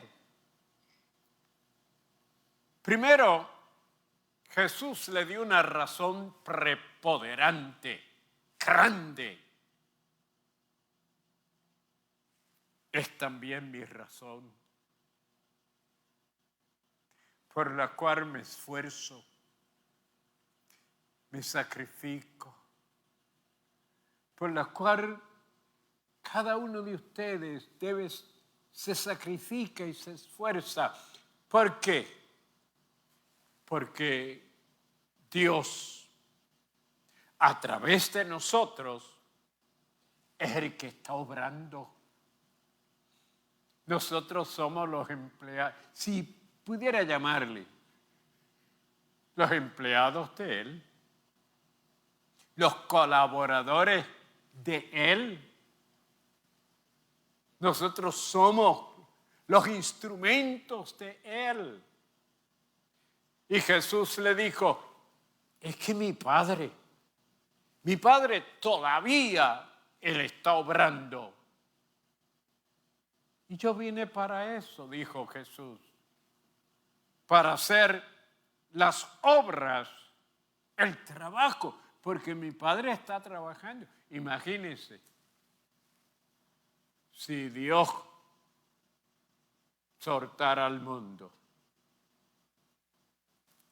Speaker 2: Primero, Jesús le dio una razón preponderante, grande. Es también mi razón, por la cual me esfuerzo, me sacrifico, por la cual cada uno de ustedes se sacrifica y se esfuerza. ¿Por qué? Porque Dios, a través de nosotros, es el que está obrando. Nosotros somos los empleados, si pudiera llamarle, los empleados de Él, los colaboradores de Él. Nosotros somos los instrumentos de Él. Y Jesús le dijo, es que mi Padre todavía Él está obrando. Y yo vine para eso, dijo Jesús, para hacer las obras, el trabajo, porque mi Padre está trabajando. Imagínense, si Dios soltara al mundo,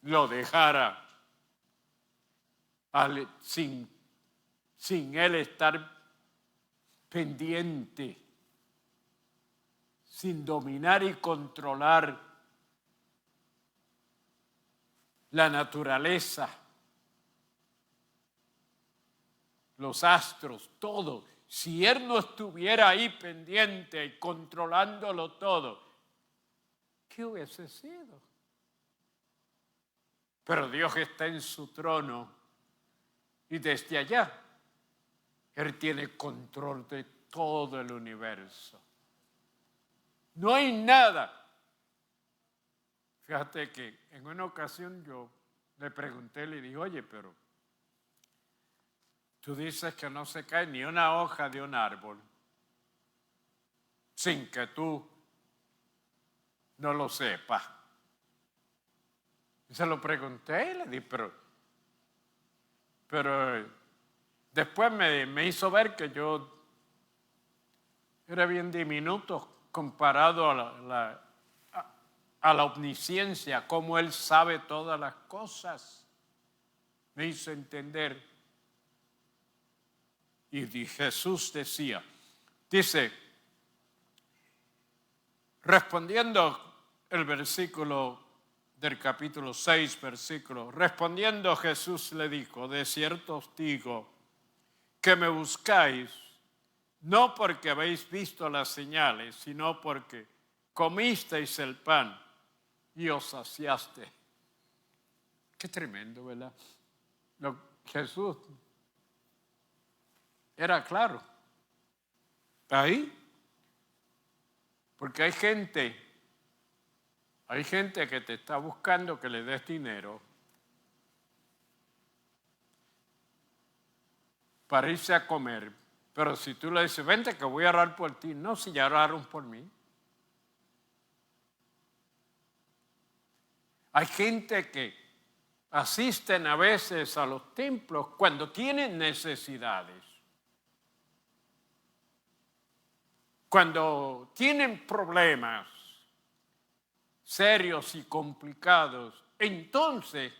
Speaker 2: lo dejara sin Él estar pendiente, sin dominar y controlar la naturaleza, los astros, todo. Si Él no estuviera ahí pendiente y controlándolo todo, ¿qué hubiese sido? Pero Dios está en su trono y desde allá Él tiene control de todo el universo. No hay nada. Fíjate que en una ocasión yo le pregunté, le dije, oye, pero tú dices que no se cae ni una hoja de un árbol sin que tú no lo sepas. Y se lo pregunté y le dije, pero después me hizo ver que yo era bien diminuto comparado a la omnisciencia, cómo Él sabe todas las cosas. Me hizo entender. Y Jesús dice, respondiendo el versículo del capítulo 6, respondiendo Jesús le dijo, de cierto os digo, que me buscáis, no porque habéis visto las señales, sino porque comisteis el pan y os saciaste. Qué tremendo, ¿verdad? Jesús era claro. Ahí. Porque hay gente que te está buscando que le des dinero para irse a comer. Pero si tú le dices, vente que voy a orar por ti. No, si ya oraron por mí. Hay gente que asisten a veces a los templos cuando tienen necesidades. Cuando tienen problemas serios y complicados, entonces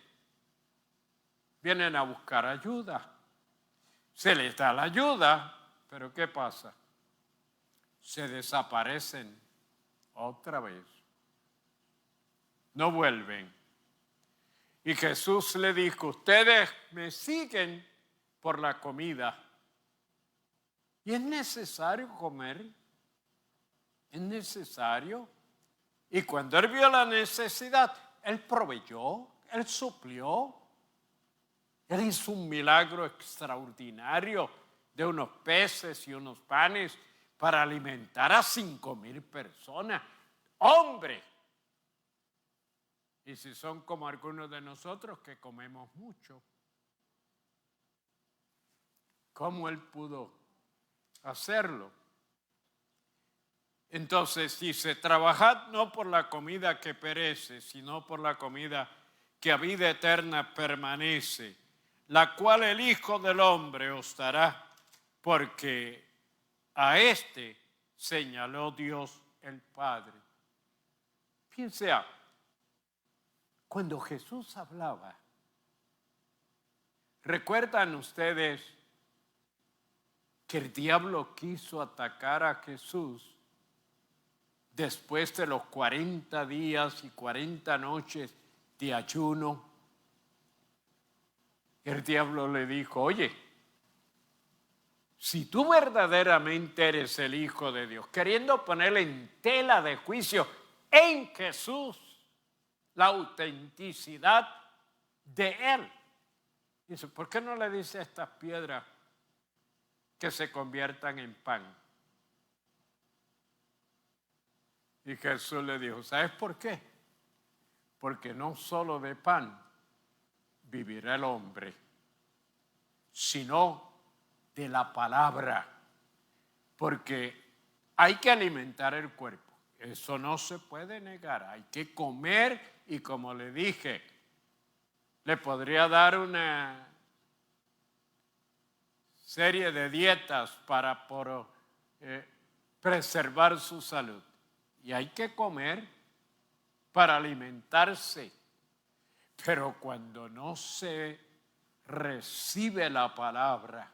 Speaker 2: vienen a buscar ayuda. Se les da la ayuda, pero ¿qué pasa? Se desaparecen otra vez. No vuelven. Y Jesús le dijo, ustedes me siguen por la comida. Y es necesario comer. Es necesario. Y cuando Él vio la necesidad, Él proveyó, Él suplió. Él hizo un milagro extraordinario de unos peces y unos panes para alimentar a 5,000 personas. ¡Hombre! Y si son como algunos de nosotros que comemos mucho, ¿cómo Él pudo hacerlo? Entonces dice, trabajad no por la comida que perece, sino por la comida que a vida eterna permanece, la cual el Hijo del Hombre os dará, porque a este señaló Dios el Padre. Piense, cuando Jesús hablaba, ¿recuerdan ustedes que el diablo quiso atacar a Jesús después de los 40 días y 40 noches de ayuno? El diablo le dijo, oye, si tú verdaderamente eres el Hijo de Dios, queriendo ponerle en tela de juicio en Jesús la autenticidad de Él. Dice, ¿por qué no le dice a estas piedras que se conviertan en pan? Y Jesús le dijo, ¿sabes por qué? Porque no solo de pan vivirá el hombre, sino de la palabra porque hay que alimentar el cuerpo. Eso no se puede negar. Hay que comer y, como le dije, le podría dar una serie de dietas para preservar su salud. Y hay que comer para alimentarse. Pero cuando no se recibe la palabra,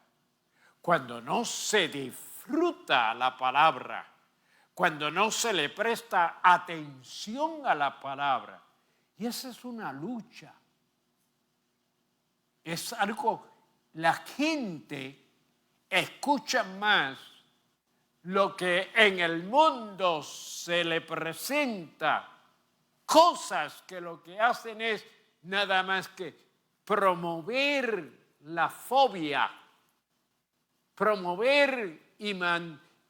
Speaker 2: cuando no se disfruta la palabra, cuando no se le presta atención a la palabra, y esa es una lucha. Es algo, la gente escucha más lo que en el mundo se le presenta, cosas que lo que hacen es nada más que promover la fobia, promover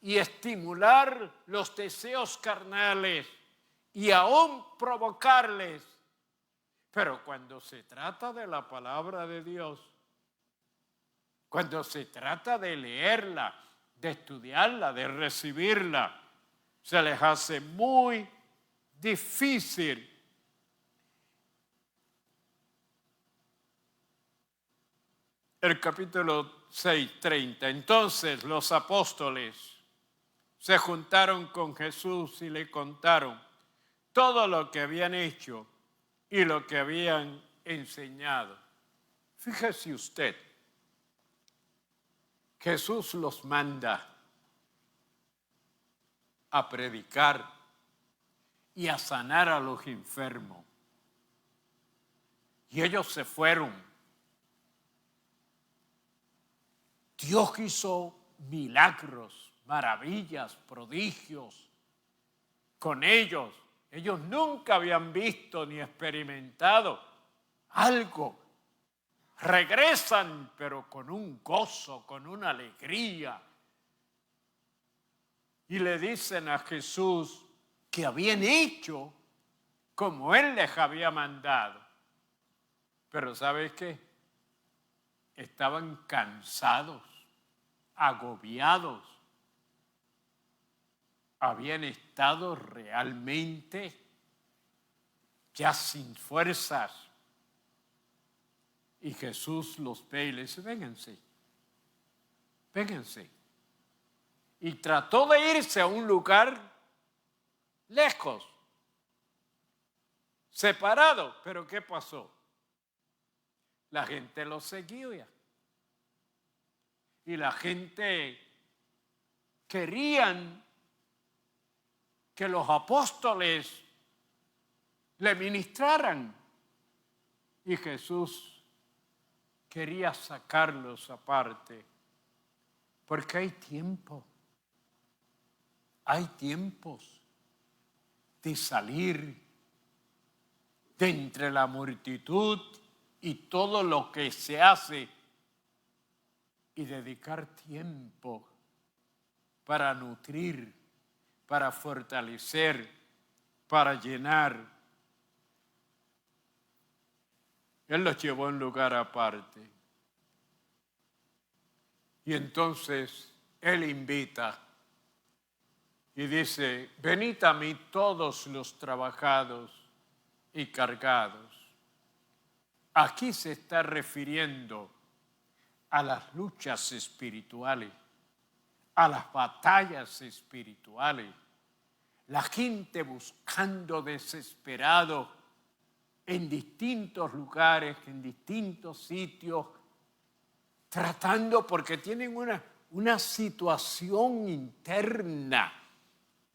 Speaker 2: y estimular los deseos carnales y aún provocarles. Pero cuando se trata de la palabra de Dios, cuando se trata de leerla, de estudiarla, de recibirla, se les hace muy difícil. El capítulo 6:30. Entonces los apóstoles se juntaron con Jesús y le contaron todo lo que habían hecho y lo que habían enseñado. Fíjese usted, Jesús los manda a predicar y a sanar a los enfermos. Y ellos se fueron. Dios hizo milagros, maravillas, prodigios con ellos. Ellos nunca habían visto ni experimentado algo. Regresan, pero con un gozo, con una alegría. Y le dicen a Jesús que habían hecho como Él les había mandado. Pero ¿sabes qué? Estaban cansados, agobiados. Habían estado realmente ya sin fuerzas. Y Jesús los ve y les dice, vénganse, vénganse. Y trató de irse a un lugar lejos, separado. Pero ¿qué pasó? La gente los seguía. Y la gente querían que los apóstoles le ministraran. Y Jesús quería sacarlos aparte, porque hay tiempo, hay tiempos de salir de entre la multitud y todo lo que se hace y dedicar tiempo para nutrir, para fortalecer, para llenar. Él los llevó a un lugar aparte. Y entonces Él invita y dice, venid a mí todos los trabajados y cargados. Aquí se está refiriendo a las luchas espirituales, a las batallas espirituales. La gente buscando desesperado en distintos lugares, en distintos sitios, tratando porque tienen una situación interna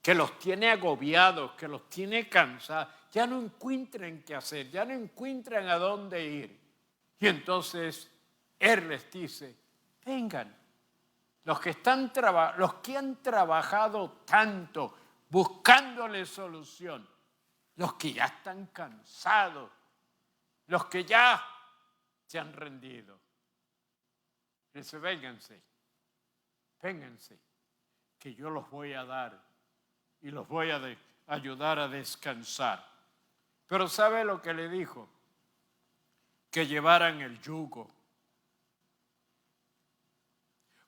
Speaker 2: que los tiene agobiados, que los tiene cansados. Ya no encuentran qué hacer, ya no encuentran a dónde ir. Y entonces Él les dice, vengan, los que han trabajado tanto buscándole solución, los que ya están cansados, los que ya se han rendido. Dice, vénganse, que yo los voy a dar y los voy a ayudar a descansar. Pero ¿sabe lo que le dijo? Que llevaran el yugo.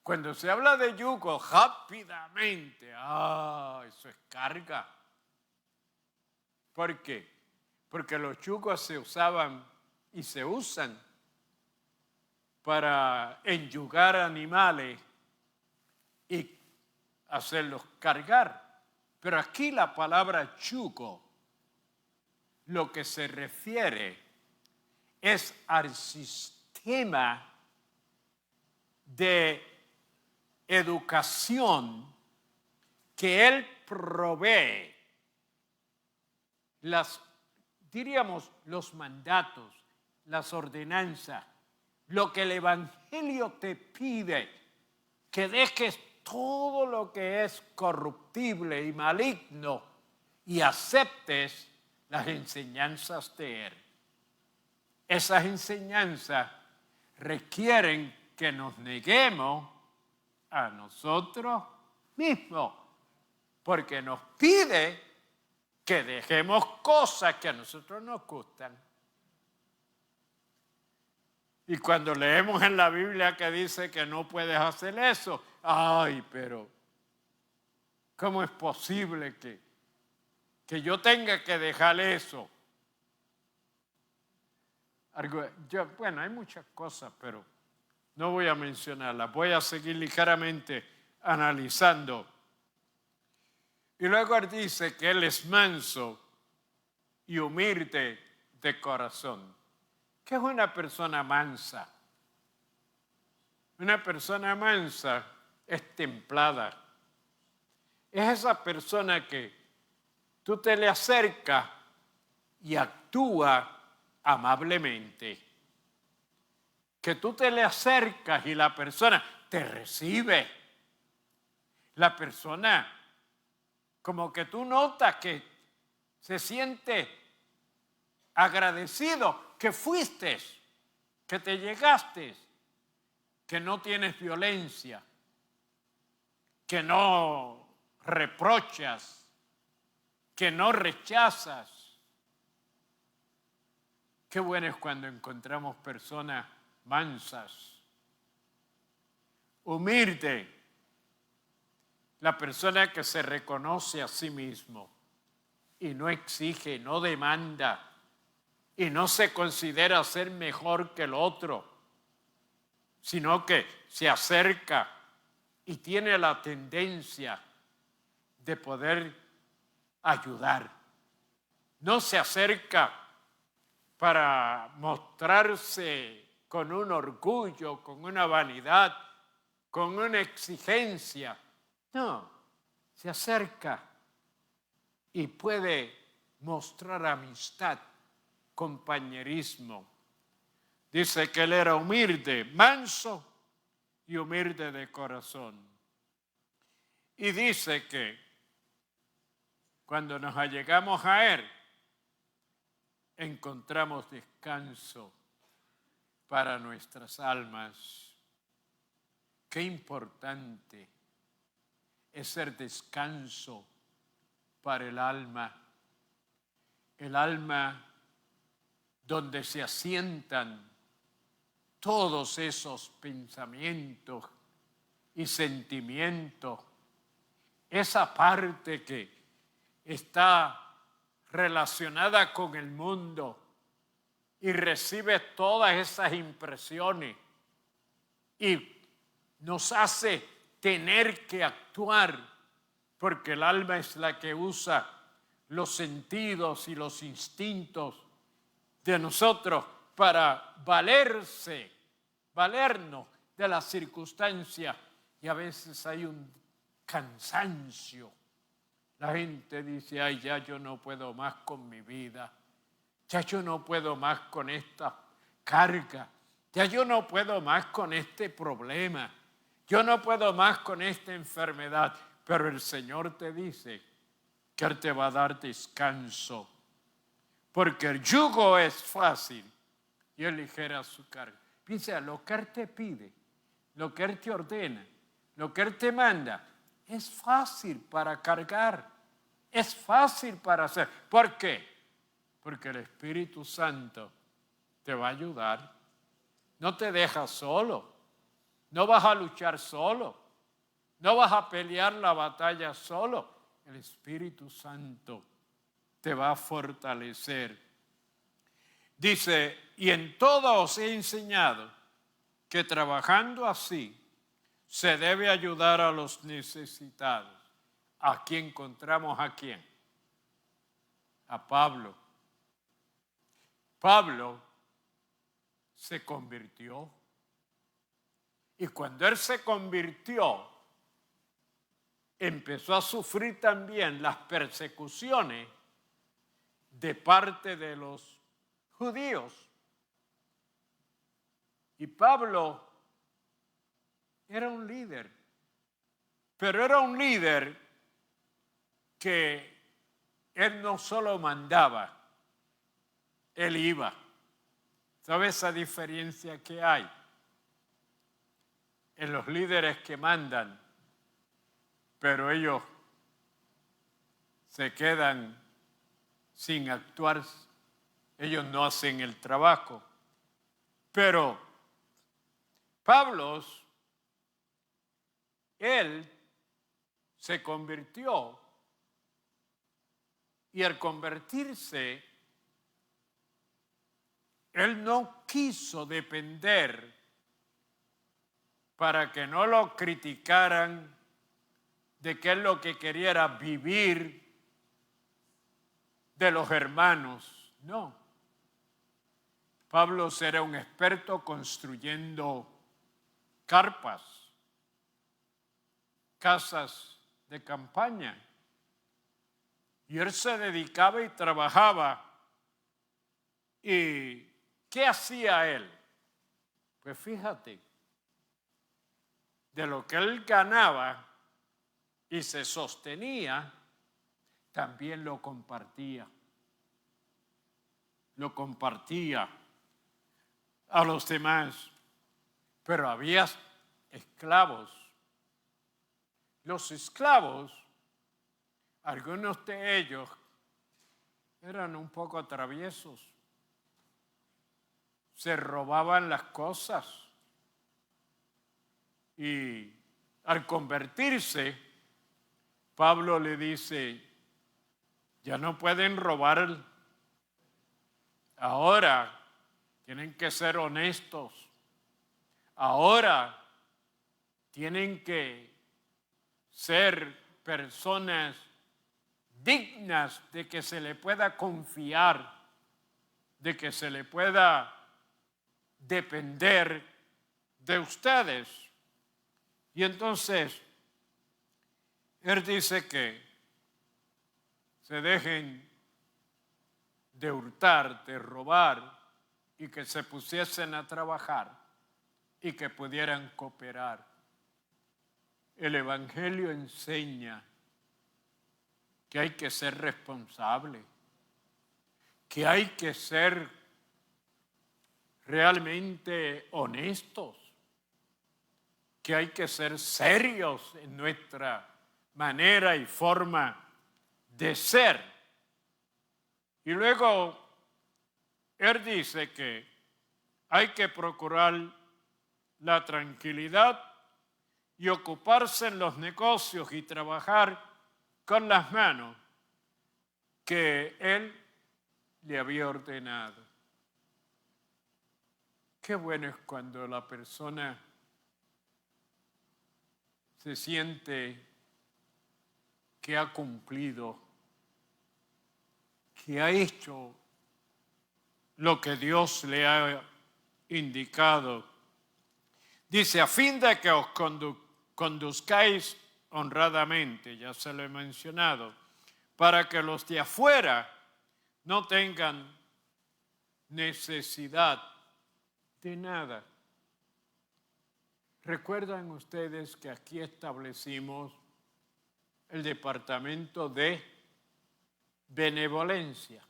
Speaker 2: Cuando se habla de yugo, rápidamente, eso es carga. ¿Por qué? Porque los yugos se usaban y se usan para enyugar animales y hacerlos cargar. Pero aquí la palabra yugo, lo que se refiere es al sistema de educación que Él provee, diríamos los mandatos, las ordenanzas, lo que el Evangelio te pide, que dejes todo lo que es corruptible y maligno y aceptes las enseñanzas de Él. Esas enseñanzas requieren que nos neguemos a nosotros mismos, porque nos pide que dejemos cosas que a nosotros nos gustan. Y cuando leemos en la Biblia que dice que no puedes hacer eso, pero ¿cómo es posible que yo tenga que dejar eso? Hay muchas cosas, pero no voy a mencionarlas. Voy a seguir ligeramente analizando. Y luego Él dice que Él es manso y humilde de corazón. ¿Qué es una persona mansa? Una persona mansa es templada. Es esa persona que tú te le acercas y actúa amablemente. Que tú te le acercas y la persona te recibe. La persona como que tú notas que se siente agradecido que fuiste, que te llegaste, que no tienes violencia, que no reprochas, que no rechazas. Qué bueno es cuando encontramos personas mansas. Humilde, la persona que se reconoce a sí mismo y no exige, no demanda y no se considera ser mejor que el otro, sino que se acerca y tiene la tendencia de poder ayudar. No se acerca para mostrarse con un orgullo, con una vanidad, con una exigencia. No, se acerca y puede mostrar amistad, compañerismo. Dice que Él era humilde, manso y humilde de corazón. Y dice que cuando nos allegamos a Él, encontramos descanso para nuestras almas. Qué importante es ser descanso para el alma donde se asientan todos esos pensamientos y sentimientos, esa parte que está relacionada con el mundo y recibe todas esas impresiones y nos hace tener que actuar, porque el alma es la que usa los sentidos y los instintos de nosotros para valernos de las circunstancias, y a veces hay un cansancio. La gente dice, ya yo no puedo más con mi vida, ya yo no puedo más con esta carga, ya yo no puedo más con este problema, yo no puedo más con esta enfermedad. Pero el Señor te dice que Él te va a dar descanso, porque el yugo es fácil y Él ligera su carga. Piensa, lo que Él te pide, lo que Él te ordena, lo que Él te manda, es fácil para cargar, es fácil para hacer. ¿Por qué? Porque el Espíritu Santo te va a ayudar. No te deja solo, No vas a luchar solo. No vas a pelear la batalla solo. El Espíritu Santo te va a fortalecer. Dice, y en todo os he enseñado que trabajando así se debe ayudar a los necesitados. Aquí encontramos a quién. A Pablo. Pablo se convirtió. Y cuando él se convirtió, empezó a sufrir también las persecuciones de parte de los judíos. Y Pablo era un líder, pero era un líder que él no solo mandaba, él iba. ¿Sabes esa diferencia que hay en los líderes que mandan, pero ellos se quedan sin actuar? Ellos no hacen el trabajo. Pero Pablo, él se convirtió, y al convertirse, él no quiso depender para que no lo criticaran de que él lo que quería era vivir de los hermanos. No. Pablo era un experto construyendo carpas, casas de campaña. Y él se dedicaba y trabajaba. ¿Y qué hacía él? Pues fíjate, de lo que él ganaba y se sostenía, también lo compartía. Lo compartía a los demás. Pero había esclavos. Los esclavos, algunos de ellos eran un poco traviesos. Se robaban las cosas. Y al convertirse, Pablo le dice, ya no pueden robar. Ahora tienen que ser honestos. Ahora tienen que ser personas dignas de que se le pueda confiar, de que se le pueda depender de ustedes. Y entonces, él dice que se dejen de hurtar, de robar, y que se pusiesen a trabajar y que pudieran cooperar. El Evangelio enseña que hay que ser responsable, que hay que ser realmente honestos, que hay que ser serios en nuestra manera y forma de ser. Y luego él dice que hay que procurar la tranquilidad y ocuparse en los negocios y trabajar con las manos que él le había ordenado. Qué bueno es cuando la persona se siente que ha cumplido, que ha hecho lo que Dios le ha indicado. Dice, a fin de que os conduzcáis honradamente, ya se lo he mencionado, para que los de afuera no tengan necesidad de nada. ¿Recuerdan ustedes que aquí establecimos el departamento de benevolencia?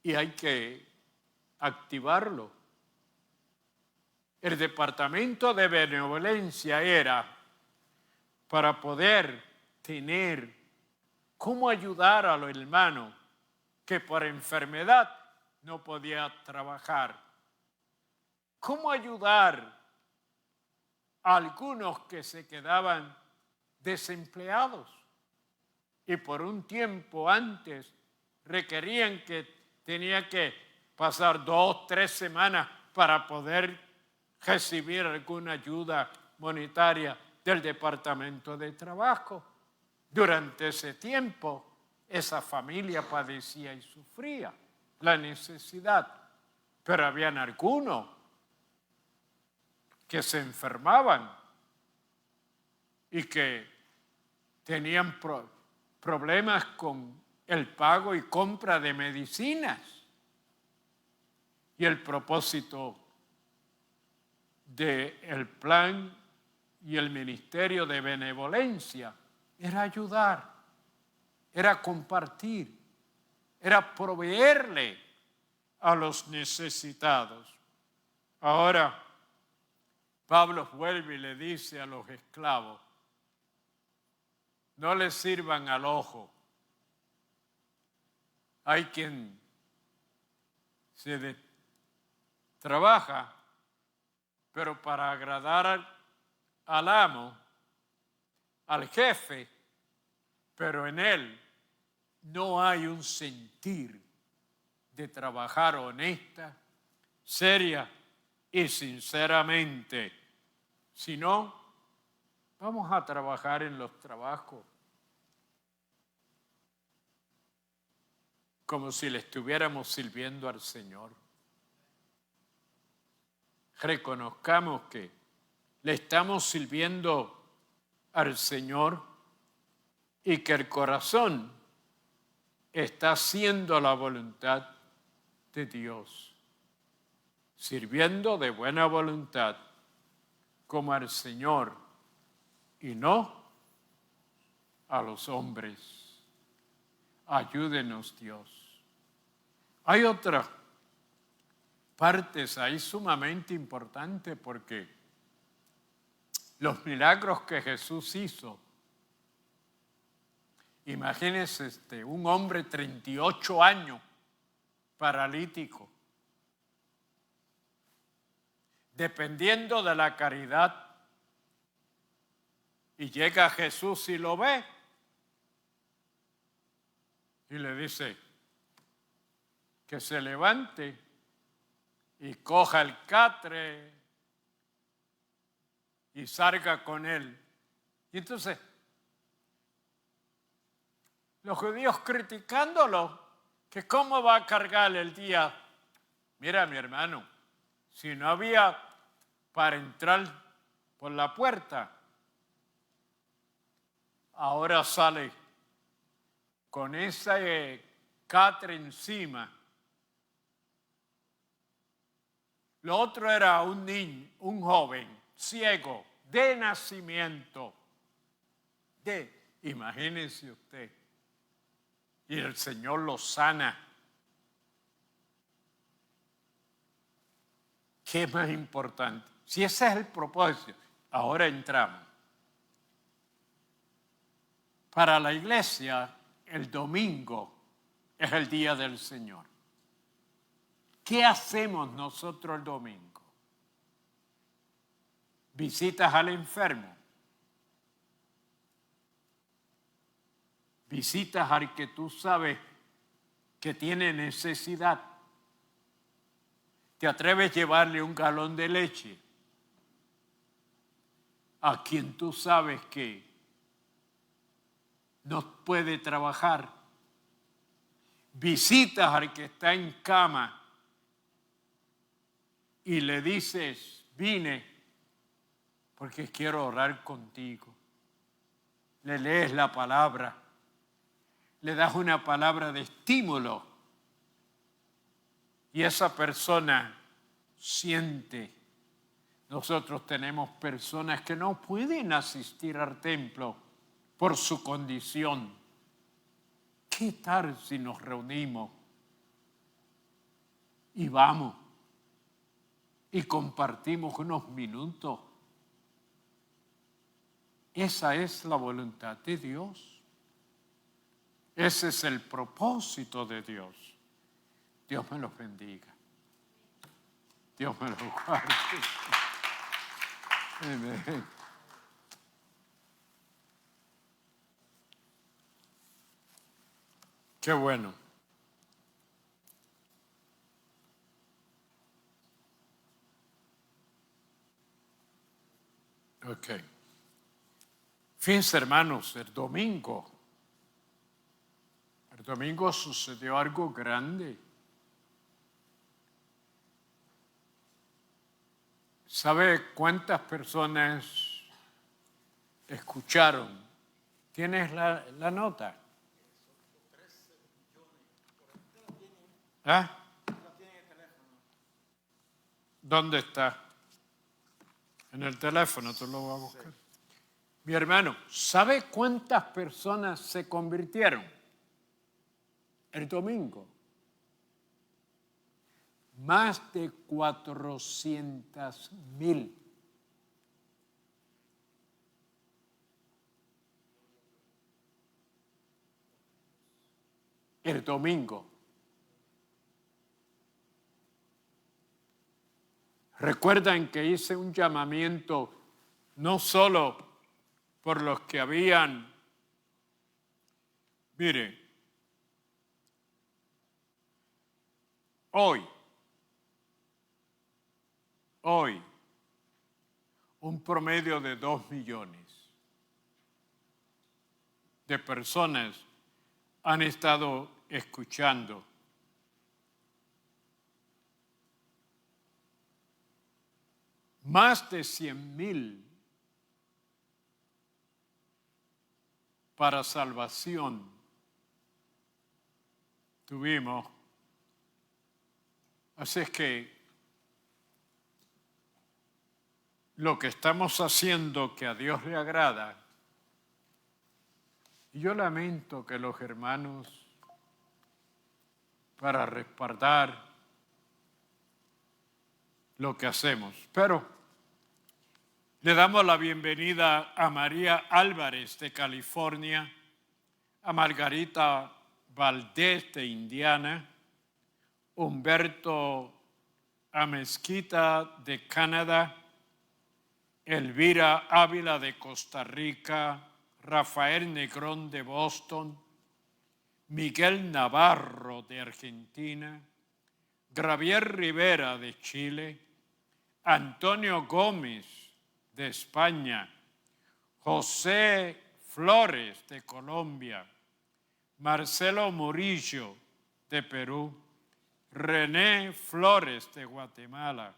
Speaker 2: Y hay que activarlo. El departamento de benevolencia era para poder tener cómo ayudar a los hermanos que por enfermedad no podía trabajar. cómo ayudar a algunos que se quedaban desempleados y por un tiempo antes requerían que tenía que pasar 2, 3 semanas para poder recibir alguna ayuda monetaria del Departamento de Trabajo. Durante ese tiempo, esa familia padecía y sufría la necesidad, pero habían algunos que se enfermaban y que tenían problemas con el pago y compra de medicinas. Y el propósito del plan y el ministerio de benevolencia era ayudar, era compartir, era proveerle a los necesitados. Ahora, Pablo vuelve y le dice a los esclavos, no les sirvan al ojo. Hay quien trabaja, pero para agradar al amo, al jefe, pero en él no hay un sentir de trabajar honesta, seria y sinceramente. Si no, vamos a trabajar en los trabajos como si le estuviéramos sirviendo al Señor. Reconozcamos que le estamos sirviendo al Señor y que el corazón está haciendo la voluntad de Dios, sirviendo de buena voluntad como al Señor y no a los hombres. Ayúdenos, Dios. Hay otras partes ahí sumamente importantes porque los milagros que Jesús hizo, imagínense un hombre 38 años paralítico, dependiendo de la caridad, y llega Jesús y lo ve y le dice que se levante y coja el catre y salga con él. Y entonces, los judíos criticándolo, que cómo va a cargar el día. Mira, mi hermano, si no había para entrar por la puerta, ahora sale con ese catre encima. Lo otro era un niño, un joven, ciego, de nacimiento. Imagínense usted. Y el Señor lo sana. ¿Qué es más importante? Si ese es el propósito, ahora entramos. Para la iglesia, el domingo es el día del Señor. ¿Qué hacemos nosotros el domingo? ¿Visitas al enfermo? ¿Visitas al que tú sabes que tiene necesidad? ¿Te atreves a llevarle un galón de leche a quien tú sabes que no puede trabajar? ¿Visitas al que está en cama y le dices, vine porque quiero orar contigo? Le lees la palabra, le das una palabra de estímulo y esa persona siente. Nosotros tenemos personas que no pueden asistir al templo por su condición. ¿Qué tal si nos reunimos y vamos y compartimos unos minutos? Esa es la voluntad de Dios. Ese es el propósito de Dios. Dios me los bendiga. Dios me lo guarde. Amén. Qué bueno. Ok. Fíjense, hermanos, el domingo sucedió algo grande. ¿Sabe cuántas personas escucharon? ¿Tienes la nota? ¿Ah? ¿Dónde está? En el teléfono, tú lo vas a buscar. Mi hermano, ¿sabe cuántas personas se convirtieron el domingo? Más de 400,000. El domingo. Recuerdan que hice un llamamiento no solo por los que habían, mire, hoy, un promedio de 2 millones de personas han estado escuchando. Más de 100,000 para salvación tuvimos. Así es que lo que estamos haciendo que a Dios le agrada, y yo lamento que los hermanos, para respaldar lo que hacemos, pero le damos la bienvenida a María Álvarez de California, a Margarita Valdés de Indiana, Humberto Amezquita de Canadá, Elvira Ávila de Costa Rica, Rafael Negrón de Boston, Miguel Navarro de Argentina, Javier Rivera de Chile, Antonio Gómez de España, José Flores de Colombia, Marcelo Murillo de Perú, René Flores de Guatemala,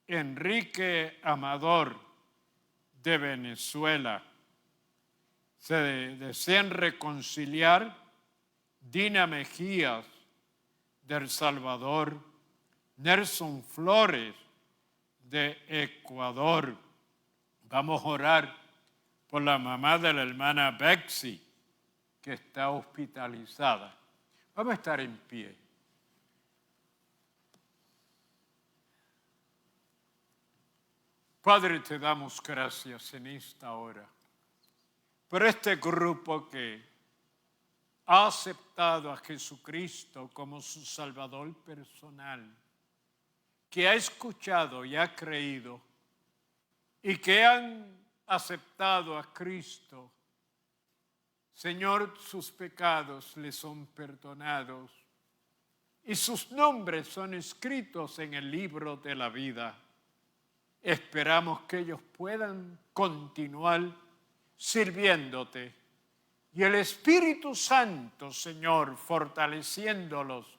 Speaker 2: Enrique Amador de Venezuela. Se desean reconciliar Dina Mejías de El Salvador, Nelson Flores de Ecuador. Vamos a orar por la mamá de la hermana Betsy, que está hospitalizada. Vamos a estar en pie. Padre, te damos gracias en esta hora por este grupo que ha aceptado a Jesucristo como su Salvador personal, que ha escuchado y ha creído y que han aceptado a Cristo. Señor, sus pecados les son perdonados y sus nombres son escritos en el libro de la vida. Esperamos que ellos puedan continuar sirviéndote y el Espíritu Santo, Señor, fortaleciéndolos,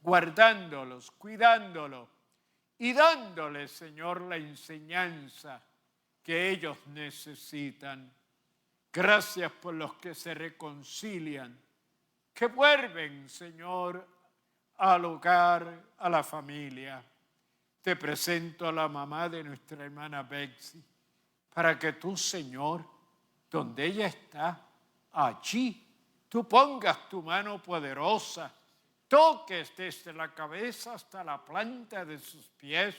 Speaker 2: guardándolos, cuidándolos y dándoles, Señor, la enseñanza que ellos necesitan. Gracias por los que se reconcilian, que vuelven, Señor, al hogar, a la familia. Te presento a la mamá de nuestra hermana Betsy, para que tú, Señor, donde ella está, allí, tú pongas tu mano poderosa, toques desde la cabeza hasta la planta de sus pies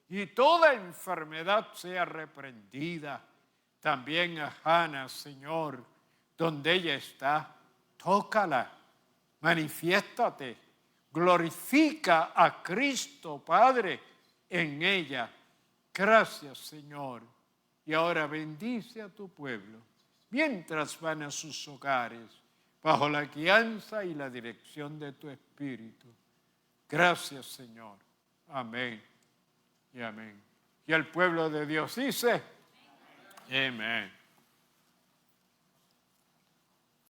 Speaker 2: y toda enfermedad sea reprendida. También a Hannah, Señor, donde ella está, tócala, manifiéstate, glorifica a Cristo, Padre, en ella. Gracias, Señor. Y ahora bendice a tu pueblo mientras van a sus hogares, bajo la guianza y la dirección de tu Espíritu. Gracias, Señor. Amén y amén. Y el pueblo de Dios dice, amén.